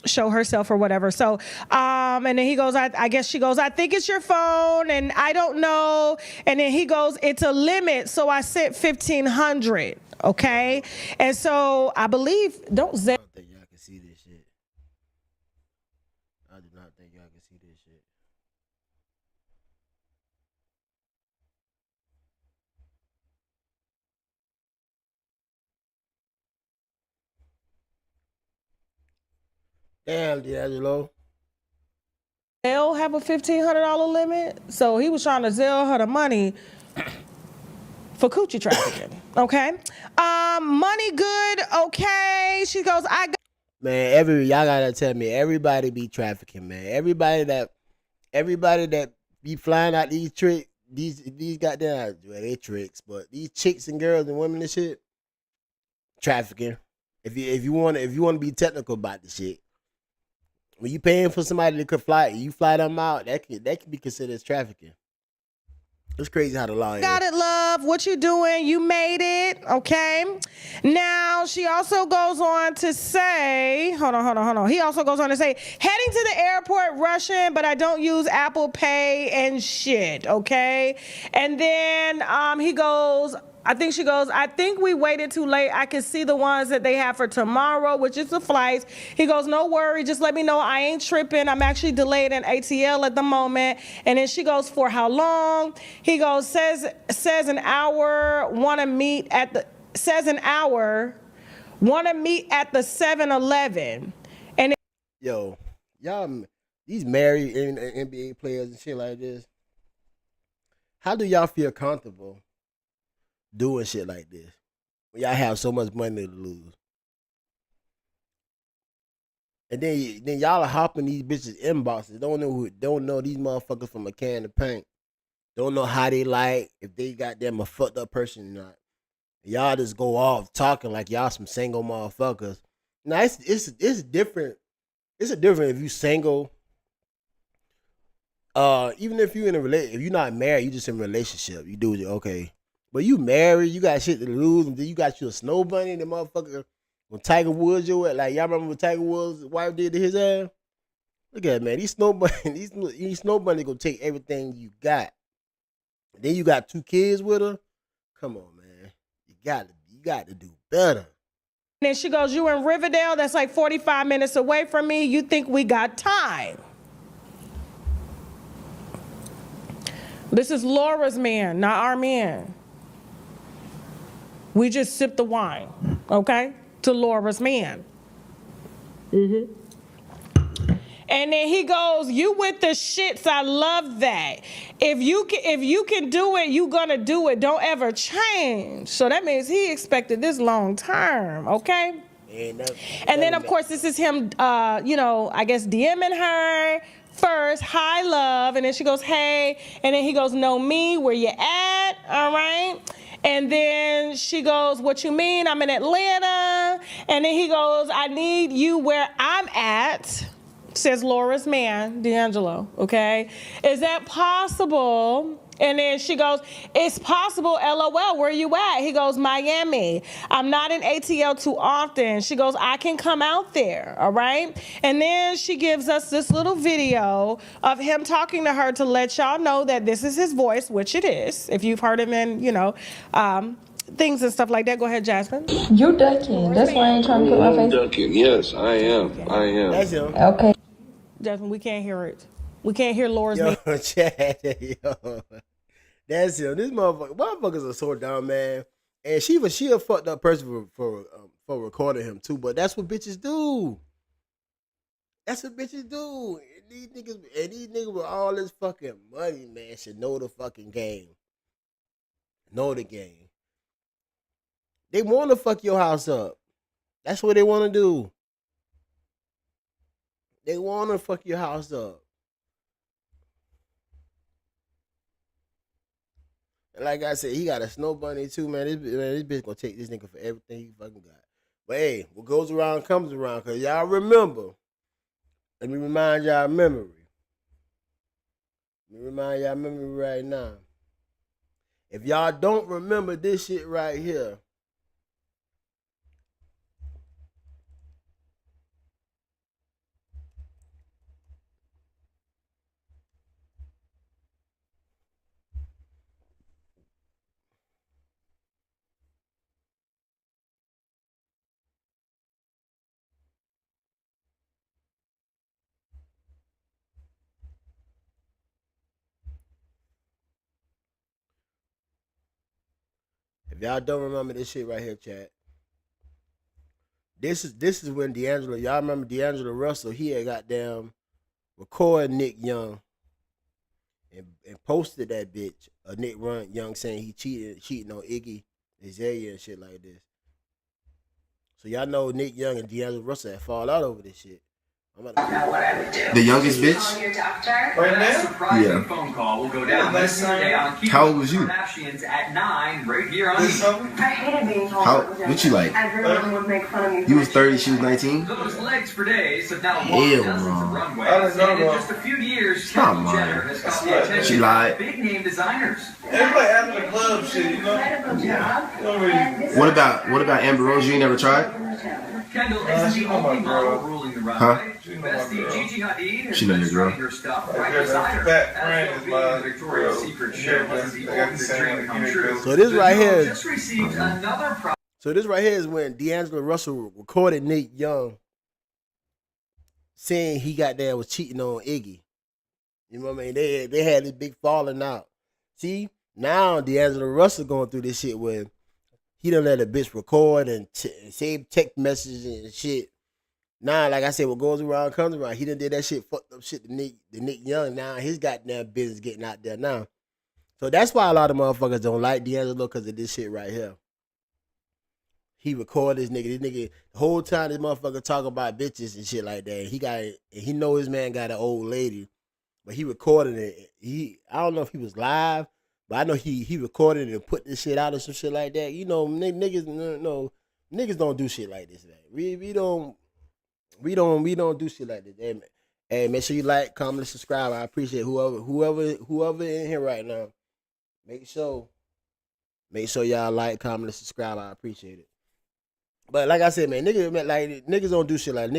show herself or whatever. So, and then he goes, I guess she goes, I think it's your phone and I don't know. And then he goes, it's a limit. So I sent 1,500. Okay. And so I believe, I don't think y'all can see this shit. I do not think y'all can see this shit. Damn, D'Angelo. They'll have a $1,500 limit. So he was trying to sell her the money for coochie trafficking. Okay. Money good. Okay. She goes, Man, y'all gotta tell me, everybody be trafficking, man. Everybody that be flying out these tricks, these goddamn, well, they tricks, but these chicks and girls and women and shit, trafficking. If you want to be technical about the shit, when you paying for somebody that could fly, you fly them out, that can be considered as trafficking. It's crazy how the law is. Got it, love. What you doing? You made it. Okay. Now, she also goes on to say, hold on. He also goes on to say, heading to the airport, rushing, but I don't use Apple Pay and shit. Okay. And then he goes, I think we waited too late. I can see the ones that they have for tomorrow, which is the flights. He goes, no worry, just let me know. I ain't tripping. I'm actually delayed in ATL at the moment. And then she goes, for how long? He goes, says an hour, want to meet at the 7-Eleven. And yo, y'all, these married NBA players and shit like this, how do y'all feel comfortable doing shit like this when y'all have so much money to lose? And then y'all are hopping these bitches inboxes. Don't know these motherfuckers from a can of paint. Don't know how they like, if they got them a fucked up person or not. Y'all just go off talking like y'all some single motherfuckers. Now it's different. It's a different if you single. Even if you if you're not married, you just in a relationship. You do it, okay. But you married, you got shit to lose, and then you got you a snow bunny, the motherfucker when Tiger Woods like y'all remember what Tiger Woods' wife did to his ass? Look at it, man. These snow bunny, these snow bunny gonna take everything you got. Then you got 2 kids with her. Come on, man. You got to do better. then she goes, you in Riverdale? That's like 45 minutes away from me. You think we got time? This is Laura's man, not our man. We just sipped the wine, okay? To Laura's man. Mm-hmm. And then he goes, you with the shits, I love that. If you can do it, you gonna do it. Don't ever change. So that means he expected this long term, okay? And then of course this is him, I guess DMing her first, hi love, and then she goes, hey, and then he goes, know me, where you at, all right? And then she goes, what you mean, I'm in Atlanta, and then he goes, I need you where I'm at, says Laura's man, D'Angelo, okay? Is that possible? And then she goes, it's possible, LOL, where you at? He goes, Miami. I'm not in ATL too often. She goes, I can come out there, all right? And then she gives us this little video of him talking to her to let y'all know that this is his voice, which it is. If you've heard him in, things and stuff like that. Go ahead, Jasmine. You're ducking. That's why I ain't trying to put my face. Ducking. Yes, I am. I am. That's him. Okay. Jasmine, we can't hear it. We can't hear Laura's man. Chad, yo. That's him. This motherfuckers are so dumb, man. And she a fucked up person for recording him too. But that's what bitches do. That's what bitches do. And these niggas with all this fucking money, man, should know the fucking game. Know the game. They want to fuck your house up. That's what they want to do. They want to fuck your house up. And like I said, he got a snow bunny too, man. This bitch gonna take this nigga for everything he fucking got. But hey, what goes around comes around. Cause y'all remember. Let me remind y'all memory. Let me remind y'all memory right now. If y'all don't remember this shit right here, if y'all don't remember this shit right here, chat. This is when D'Angelo, y'all remember D'Angelo Russell, he had goddamn recorded Nick Young and posted that bitch, Nick Young saying he cheating on Iggy Azalea and shit like this. So y'all know Nick Young and D'Angelo Russell had fall out over this shit. Know what I would do. The youngest bitch? Call your doctor. Right now? Surprising Yeah. phone call will go down this Sunday on How old was you? Kardashians at 9 right here on E! I hated being told How? what was What you like? Everyone would make fun of me. You was 30, she was 19? Those legs for days have now Hell walked dozens no. of runways. I didn't know And in that. just a few years, Stop Kendall Jenner lying. has caught the attention She of lied. big name designers. Everybody having a club shit, you know? What about Amber Rose? You ain't never tried? Kendall isn't the only model ruling the runway. Bestie Gigi Hadid has She know been your girl. trying her stuff right beside her. As for being the Victoria's Secret chef wasn't the ultimate dream come true. So this right here, Just received another so this right here is when D'Angelo Russell recorded Nick Young saying he goddamn was cheating on Iggy. You know what I mean? They had this big falling out. See, now D'Angelo Russell going through this shit where he done let a bitch record and save text messages and shit. Now, like I said, what goes around comes around. He done did that shit, fucked up shit to Nick Young. Now his goddamn business getting out there now. So that's why a lot of motherfuckers don't like D'Angelo, because of this shit right here. He recorded this nigga. This nigga, the whole time this motherfucker talk about bitches and shit like that. He know his man got an old lady, but he recorded it. I don't know if he was live, but I know he recorded it and put this shit out or some shit like that. You know, niggas don't do shit like this, man. We don't do shit like this. Hey, make sure you like, comment, subscribe. I appreciate whoever in here right now. Make sure y'all like, comment, subscribe. I appreciate it. But like I said, man, niggas don't do shit like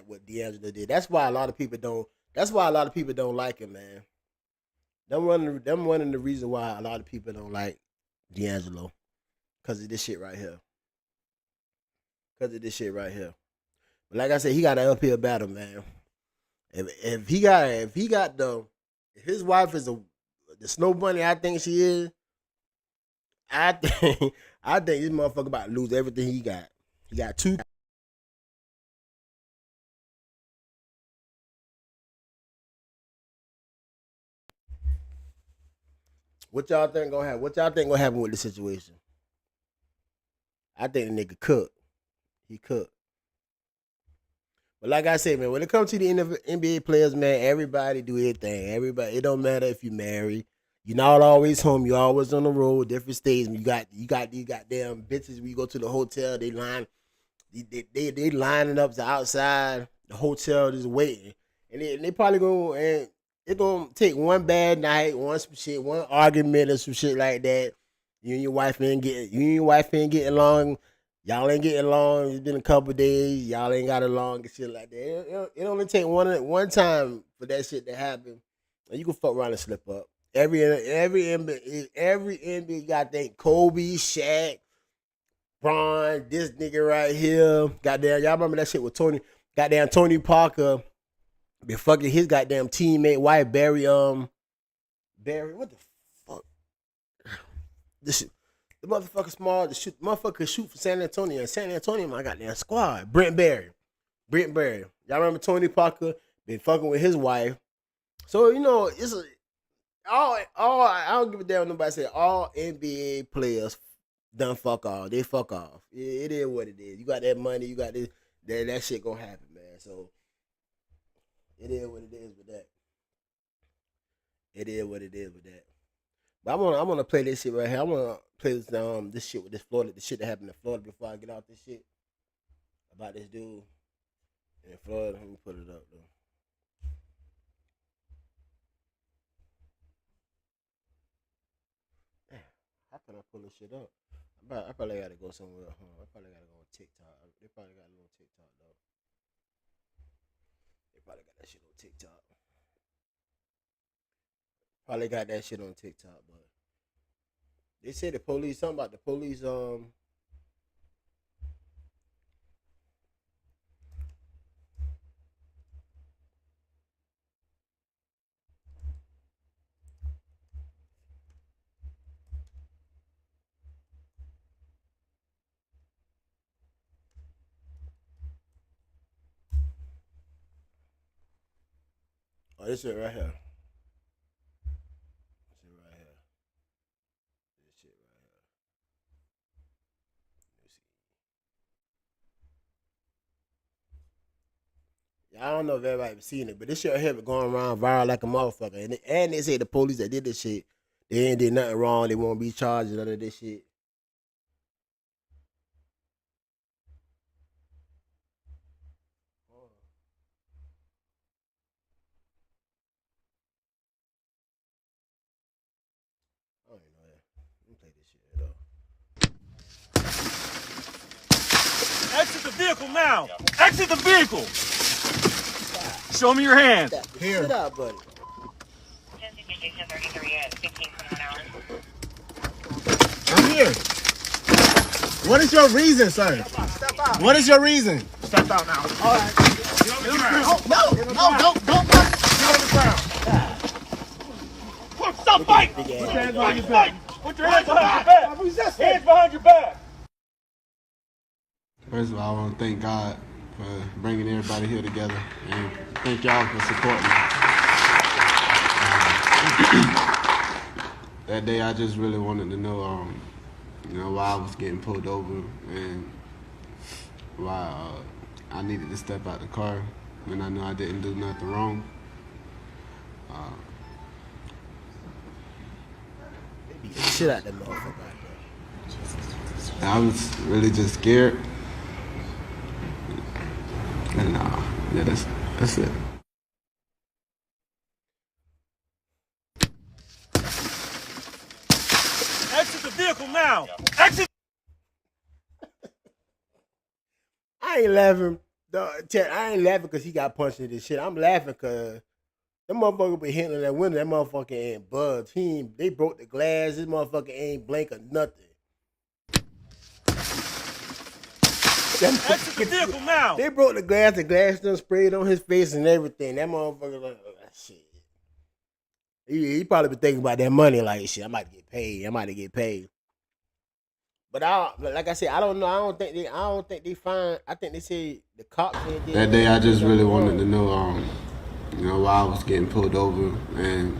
what D'Angelo did. That's why a lot of people don't like him, man. Them one of the reasons why a lot of people don't like D'Angelo, because of this shit right here. because of this shit right here. But like I said, he got an uphill battle, man. If his wife is the snow bunny, I think she is. I think this motherfucker about to lose everything he got. He got two. What y'all think gonna happen? What y'all think gonna happen with the situation? I think the nigga cooked. He cooked. But like I said, man, when it comes to the NBA players, man, everybody do everything. Everybody, it don't matter if you married. You're not always home. You're always on the road, different states. You got these goddamn bitches. We go to the hotel. They lining up to outside the hotel, just waiting. And they probably go and it's gonna take one bad night, one argument or some shit like that. You and your wife ain't getting along. Y'all ain't getting along. It's been a couple days. Y'all ain't got along and shit like that. It only take one time for that shit to happen, and you can fuck around and slip up. Every NBA got that Kobe, Shaq, Bron, this nigga right here. Goddamn, y'all remember that shit with Tony? Goddamn Tony Parker been fucking his goddamn teammate wife Barry. Barry, what the fuck? This shit. The motherfucker small. Motherfucker could shoot for San Antonio. And San Antonio, my goddamn squad. Brent Barry. Y'all remember Tony Parker been fucking with his wife. So you know it's all. I don't give a damn what nobody say. All NBA players done fuck off. They fuck off. It is what it is. You got that money. You got this. That shit gonna happen, man. So it is what it is with that. It is what it is with that. But I'm gonna play this shit right here. I'm gonna play this shit with this Florida, the shit that happened in Florida before I get out this shit about this dude in Florida. Let me put it up though. How can I pull this shit up? I probably gotta go somewhere. I probably gotta go on TikTok. They probably got a little TikTok though. They probably got that shit on TikTok. Probably got that shit on TikTok, but they said the police, something about the police, oh, this shit right here. I don't know if everybody seen it, but this shit right here been going around viral like a motherfucker. And they say the police that did this shit, they ain't did nothing wrong. They won't be charged none of this shit. I don't even know that. Let me play this shit though. Exit the vehicle now. Exit the vehicle. Show me your hand. Here. Sit out, buddy. I'm here. What is your reason, sir? Step out. What is your reason? Step out now. All right. Get on the ground. No, don't. Get on the ground. Stop fighting. Put your hands behind your back. Put your hands behind your back. Hands behind your back. First of all, I want to thank God for bringing everybody here together, and thank y'all for supporting me. That day, I just really wanted to know, why I was getting pulled over and why I needed to step out the car when I knew I didn't do nothing wrong. Shit out that motherfucker. I was really just scared. And yeah, that's it. Exit the vehicle now. Exit. I ain't laughing. I ain't laughing because he got punched in this shit. I'm laughing because that motherfucker been hitting that window. That motherfucker ain't buzzed. They broke the glass. This motherfucker ain't blink or nothing. Exit the vehicle now. They broke the glass done sprayed on his face and everything. That motherfucker like, oh, shit. He probably been thinking about that money like shit. I might get paid. But like I said, I don't know. I don't think they find. I think they say the cops. That day, I just really wanted to know, why I was getting pulled over and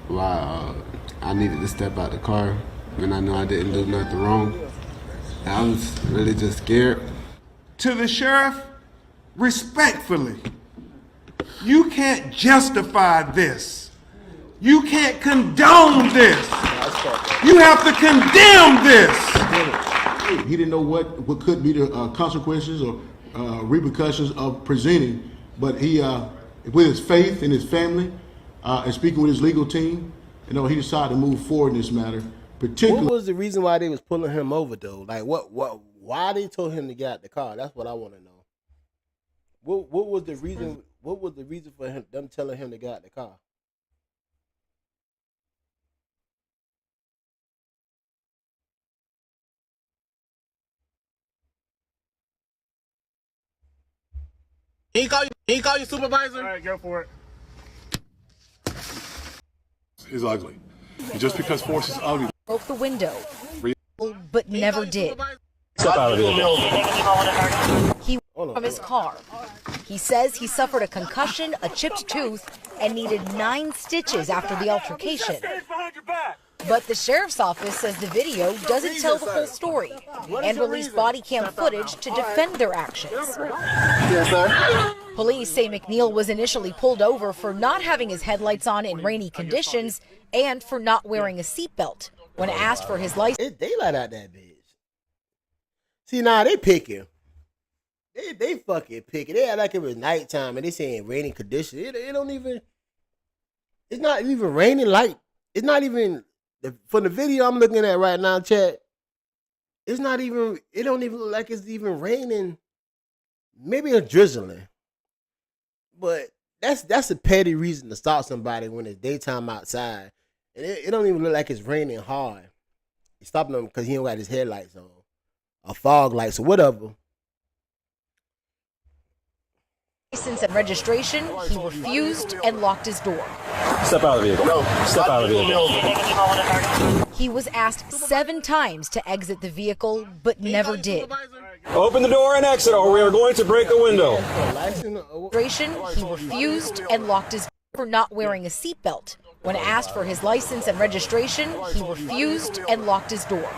why I needed to step out the car when I knew I didn't do nothing wrong. I was really just scared. To the sheriff, respectfully, you can't justify this. You can't condone this. You have to condemn this. He didn't know what could be the consequences or repercussions of presenting, but he, with his faith in his family and speaking with his legal team, he decided to move forward in this matter. What was the reason why they was pulling him over though? Like why they told him to get out the car? That's what I want to know. What was the reason? What was the reason for them telling him to get out the car? He call you supervisor? All right, go for it. Is ugly. And just because force is ugly. Broke the window, but never did. Step out of here. He from his car. He says he suffered a concussion, a chipped tooth, and needed 9 stitches after the altercation. But the sheriff's office says the video doesn't tell the whole story and released body cam footage to defend their actions. Yes, sir. Police say McNeil was initially pulled over for not having his headlights on in rainy conditions and for not wearing a seatbelt. When asked for his license, It's daylight out that bitch. See, now they picking. They fucking picking. They act like it was nighttime and they saying rainy conditions. It don't even. It's not even raining like. It's not even. From the video I'm looking at right now, chat. It's not even. It don't even look like it's even raining. Maybe it's drizzling. But that's a petty reason to stop somebody when it's daytime outside. And it don't even look like it's raining hard. He's stopping him because he don't got his headlights on. Or fog lights or whatever. license and registration, he refused and locked his door. Step out of the vehicle. No. Step out of the vehicle. He was asked 7 times to exit the vehicle, but never did. Open the door and exit, or we are going to break the window. He refused and locked his door for not wearing a seatbelt. When asked for his license and registration, he refused and locked his door.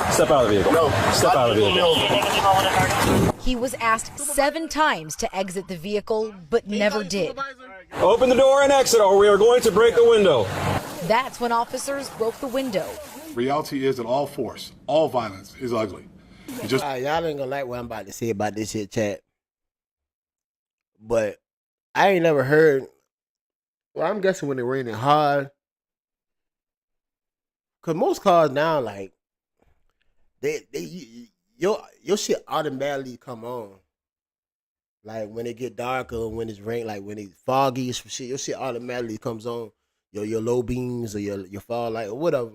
Step out of the vehicle. No. Step out of the vehicle. He was asked 7 times to exit the vehicle, but never did. Open the door and exit, or we are going to break the window. That's when officers broke the window. Reality is that all force, all violence is ugly. Y'all ain't gonna like what I'm about to say about this shit, chat. But I ain't never heard. Well, I'm guessing when it raining hard, cause most cars now, like your shit automatically come on. Like when it get darker, when it's rain, like when it's foggy, shit, your shit automatically comes on. Your low beams or your fog light or whatever.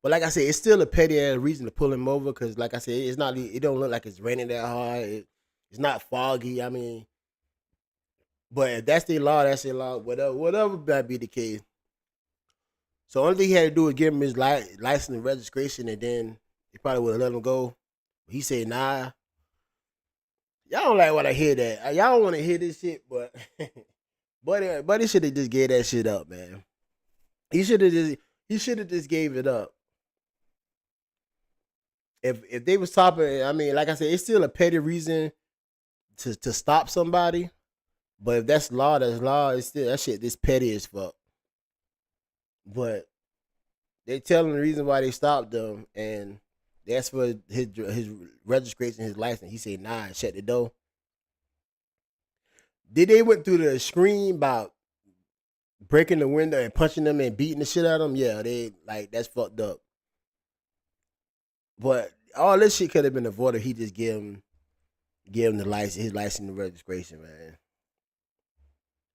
But like I said, it's still a petty ass reason to pull him over, cause like I said, it's not. It don't look like it's raining that hard. It's not foggy. I mean. But if that's their law, that's their law. Whatever might be the case. So only thing he had to do was give him his license and registration, and then he probably would have let him go. He said, nah. Y'all don't like when I hear that. Y'all don't want to hear this shit, but but he should have just gave that shit up, man. He should have just gave it up. If they was stopping, I mean, like I said, it's still a petty reason to stop somebody. But if that's law, that's law. It's still that shit. This petty as fuck. But they tell him the reason why they stopped them, and they asked for his registration, his license. He said nah, and shut the door. Did they went through the screen about breaking the window and punching them and beating the shit out of them? Yeah, they that's fucked up. But all this shit could have been avoided. He just gave him the license, his license and registration, man.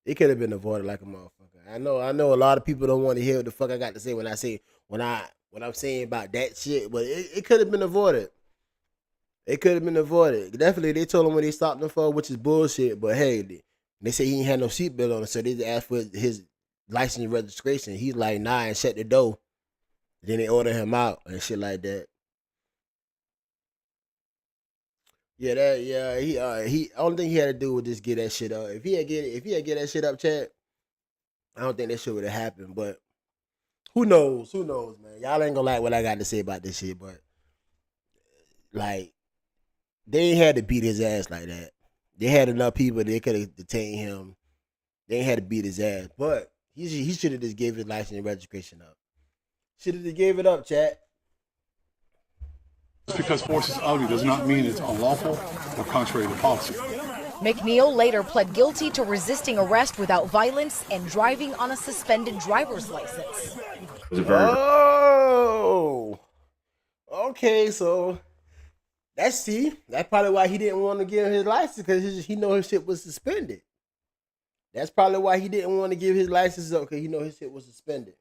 It could have been avoided like a motherfucker. I know a lot of people don't want to hear what the fuck I got to say when I'm saying about that shit, but it could have been avoided. It could have been avoided. Definitely, they told him what they stopped him for, which is bullshit. But hey, they say he ain't had no seatbelt on, so they just asked for his license and registration. He's like, nah, and shut the door. Then they order him out and shit like that. He only thing he had to do was just get that shit up. If he had get that shit up, Chad, I don't think that shit would have happened. But who knows? Who knows, man? Y'all ain't gonna like what I got to say about this shit, but like they ain't had to beat his ass like that. They had enough people they could have detained him. They ain't had to beat his ass, but he should have just gave his license and registration up. Should have just gave it up, chat. Just because force is ugly does not mean it's unlawful or contrary to policy. McNeil later pled guilty to resisting arrest without violence and driving on a suspended driver's license. Oh, okay, so that's probably why he didn't want to give his license, because he know his shit was suspended. That's probably why he didn't want to give his license up, because he know his shit was suspended.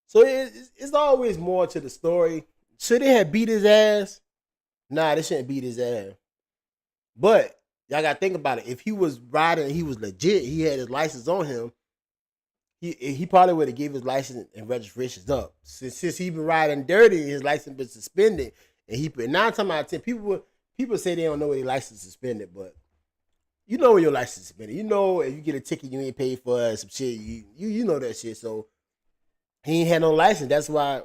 So it's always more to the story. Should they have beat his ass? Nah, they shouldn't beat his ass. But y'all gotta think about it. If he was riding, he was legit, he had his license on him, he probably would have gave his license and registrations up. Since he been riding dirty, his license been suspended, and 9 times out of 10 people say they don't know their license suspended, but you know when your license is suspended. You know if you get a ticket you ain't paid for some shit, you know that shit. So he ain't had no license. That's why,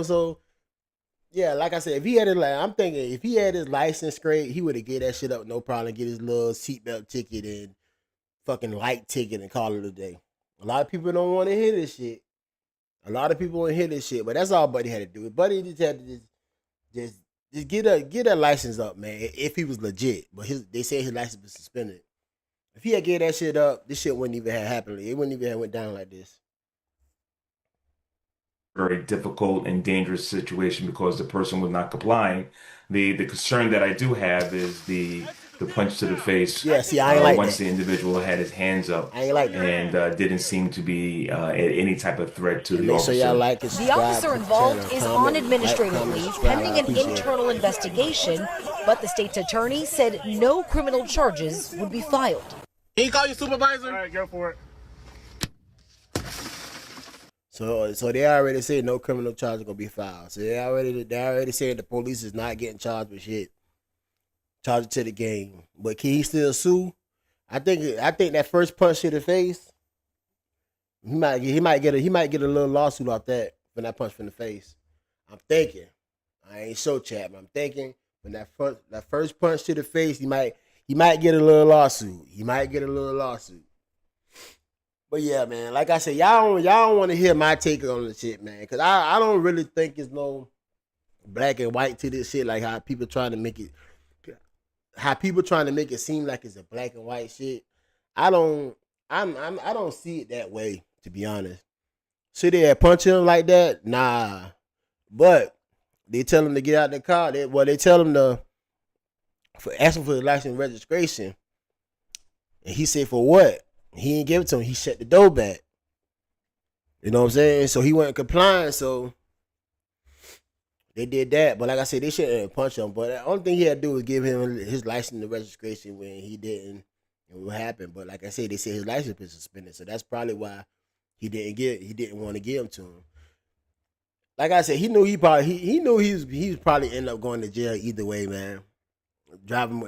so yeah, like I said, if he had his license straight, he would have get that shit up no problem, get his little seatbelt ticket and fucking light ticket and call it a day. A lot of people don't want to hear this shit. But that's all Buddy had to do. Buddy just had to just get a license up, man. If he was legit, but they said his license was suspended. If he had get that shit up, this shit wouldn't even have happened. It wouldn't even have went down like this. Very difficult and dangerous situation because the person was not complying. The concern that I do have is the punch to the face. Yeah, see, I ain't like once that. the individual had his hands up, I ain't like that. and didn't seem to be any type of threat to the officer. Make sure y'all like it, The officer involved is on administrative leave pending an internal investigation, but the state's attorney said no criminal charges would be filed. Can you call your supervisor? All right, go for it. So they already said no criminal charge gonna be filed. So they already said the police is not getting charged with shit. Charge it to the game. But can he still sue? I think that first punch to the face, he might get a little lawsuit off that from that punch from the face. I'm thinking. I ain't so chat, but I'm thinking when that first punch to the face, he might get a little lawsuit. But yeah, man, like I said, y'all don't want to hear my take on the shit, man, because I don't really think it's no black and white to this shit, like how people trying to make it seem like it's a black and white shit. I don't see it that way, to be honest. Should they have punched him like that? Nah, but they tell him to get out the car. They tell him to ask him for his license and registration, and he said for what? He ain't give it to him. He shut the door back. You know what I'm saying? So he wasn't complying. So they did that. But like I said, they shouldn't punch him. But the only thing he had to do was give him his license and registration when he didn't. And what happened? But like I said, they said his license was suspended. So that's probably why he didn't want to give him to him. Like I said, he knew he was probably end up going to jail either way, man. Driving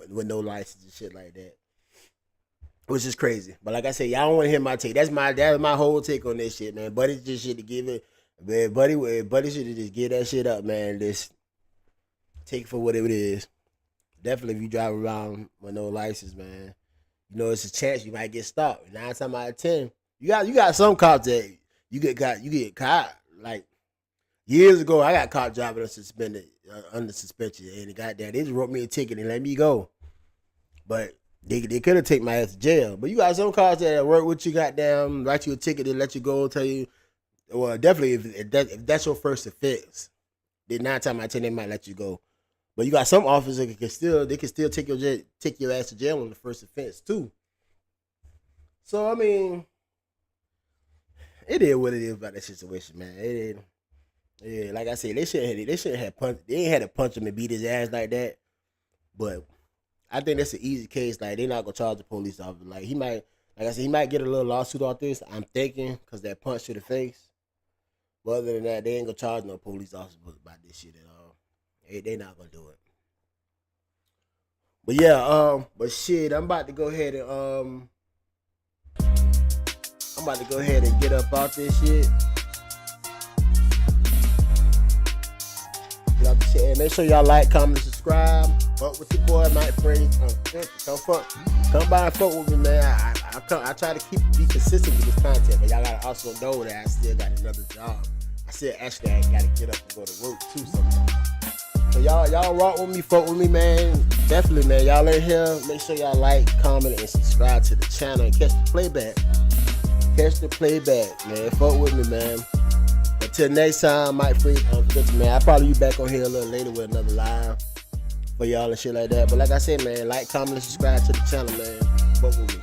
with no license and shit like that. Which is crazy. But like I said, y'all don't want to hear my take. That's my whole take on this shit, man. Buddy just should have give it. Man, Buddy should have just give that shit up, man. Just take it for what it is. Definitely if you drive around with no license, man, you know it's a chance you might get stopped. 9 times out of 10. You got some cops that you get caught. Like years ago, I got caught driving under suspension, and they just wrote me a ticket and let me go. But they could have taken my ass to jail. But you got some cars that work with you, goddamn, write you a ticket and let you go, tell you, well, definitely if that's your first offense, then 9 times out of 10 they might let you go. But you got some officers that can still take your ass to jail on the first offense too. So I mean, it is what it is about that situation, man. Yeah, like I said, they shouldn't have punched. They ain't had to punch him and beat his ass like that. But I think that's an easy case. Like they not gonna charge the police officer. Like he might, like I said, he might get a little lawsuit off this. I'm thinking because that punch to the face. But other than that, they ain't gonna charge no police officer about this shit at all. They not gonna do it. But yeah, but shit, I'm about to go ahead and get up out this shit. Get out the shit. And make sure y'all like, comment, and subscribe. Fuck with your boy, Mike Freddie. Come by and fuck with me, man. I try to be consistent with this content, but y'all gotta also know that I still got another job. I gotta get up and go to work too sometimes. So y'all rock with me, fuck with me, man. Definitely, man. Y'all in here. Make sure y'all like, comment, and subscribe to the channel and catch the playback. Man. Fuck with me, man. Until next time, Mike Freak, man. I'll probably be back on here a little later with another live for y'all and shit like that. But like I said, man, like, comment, and subscribe to the channel, man. Fuck with me.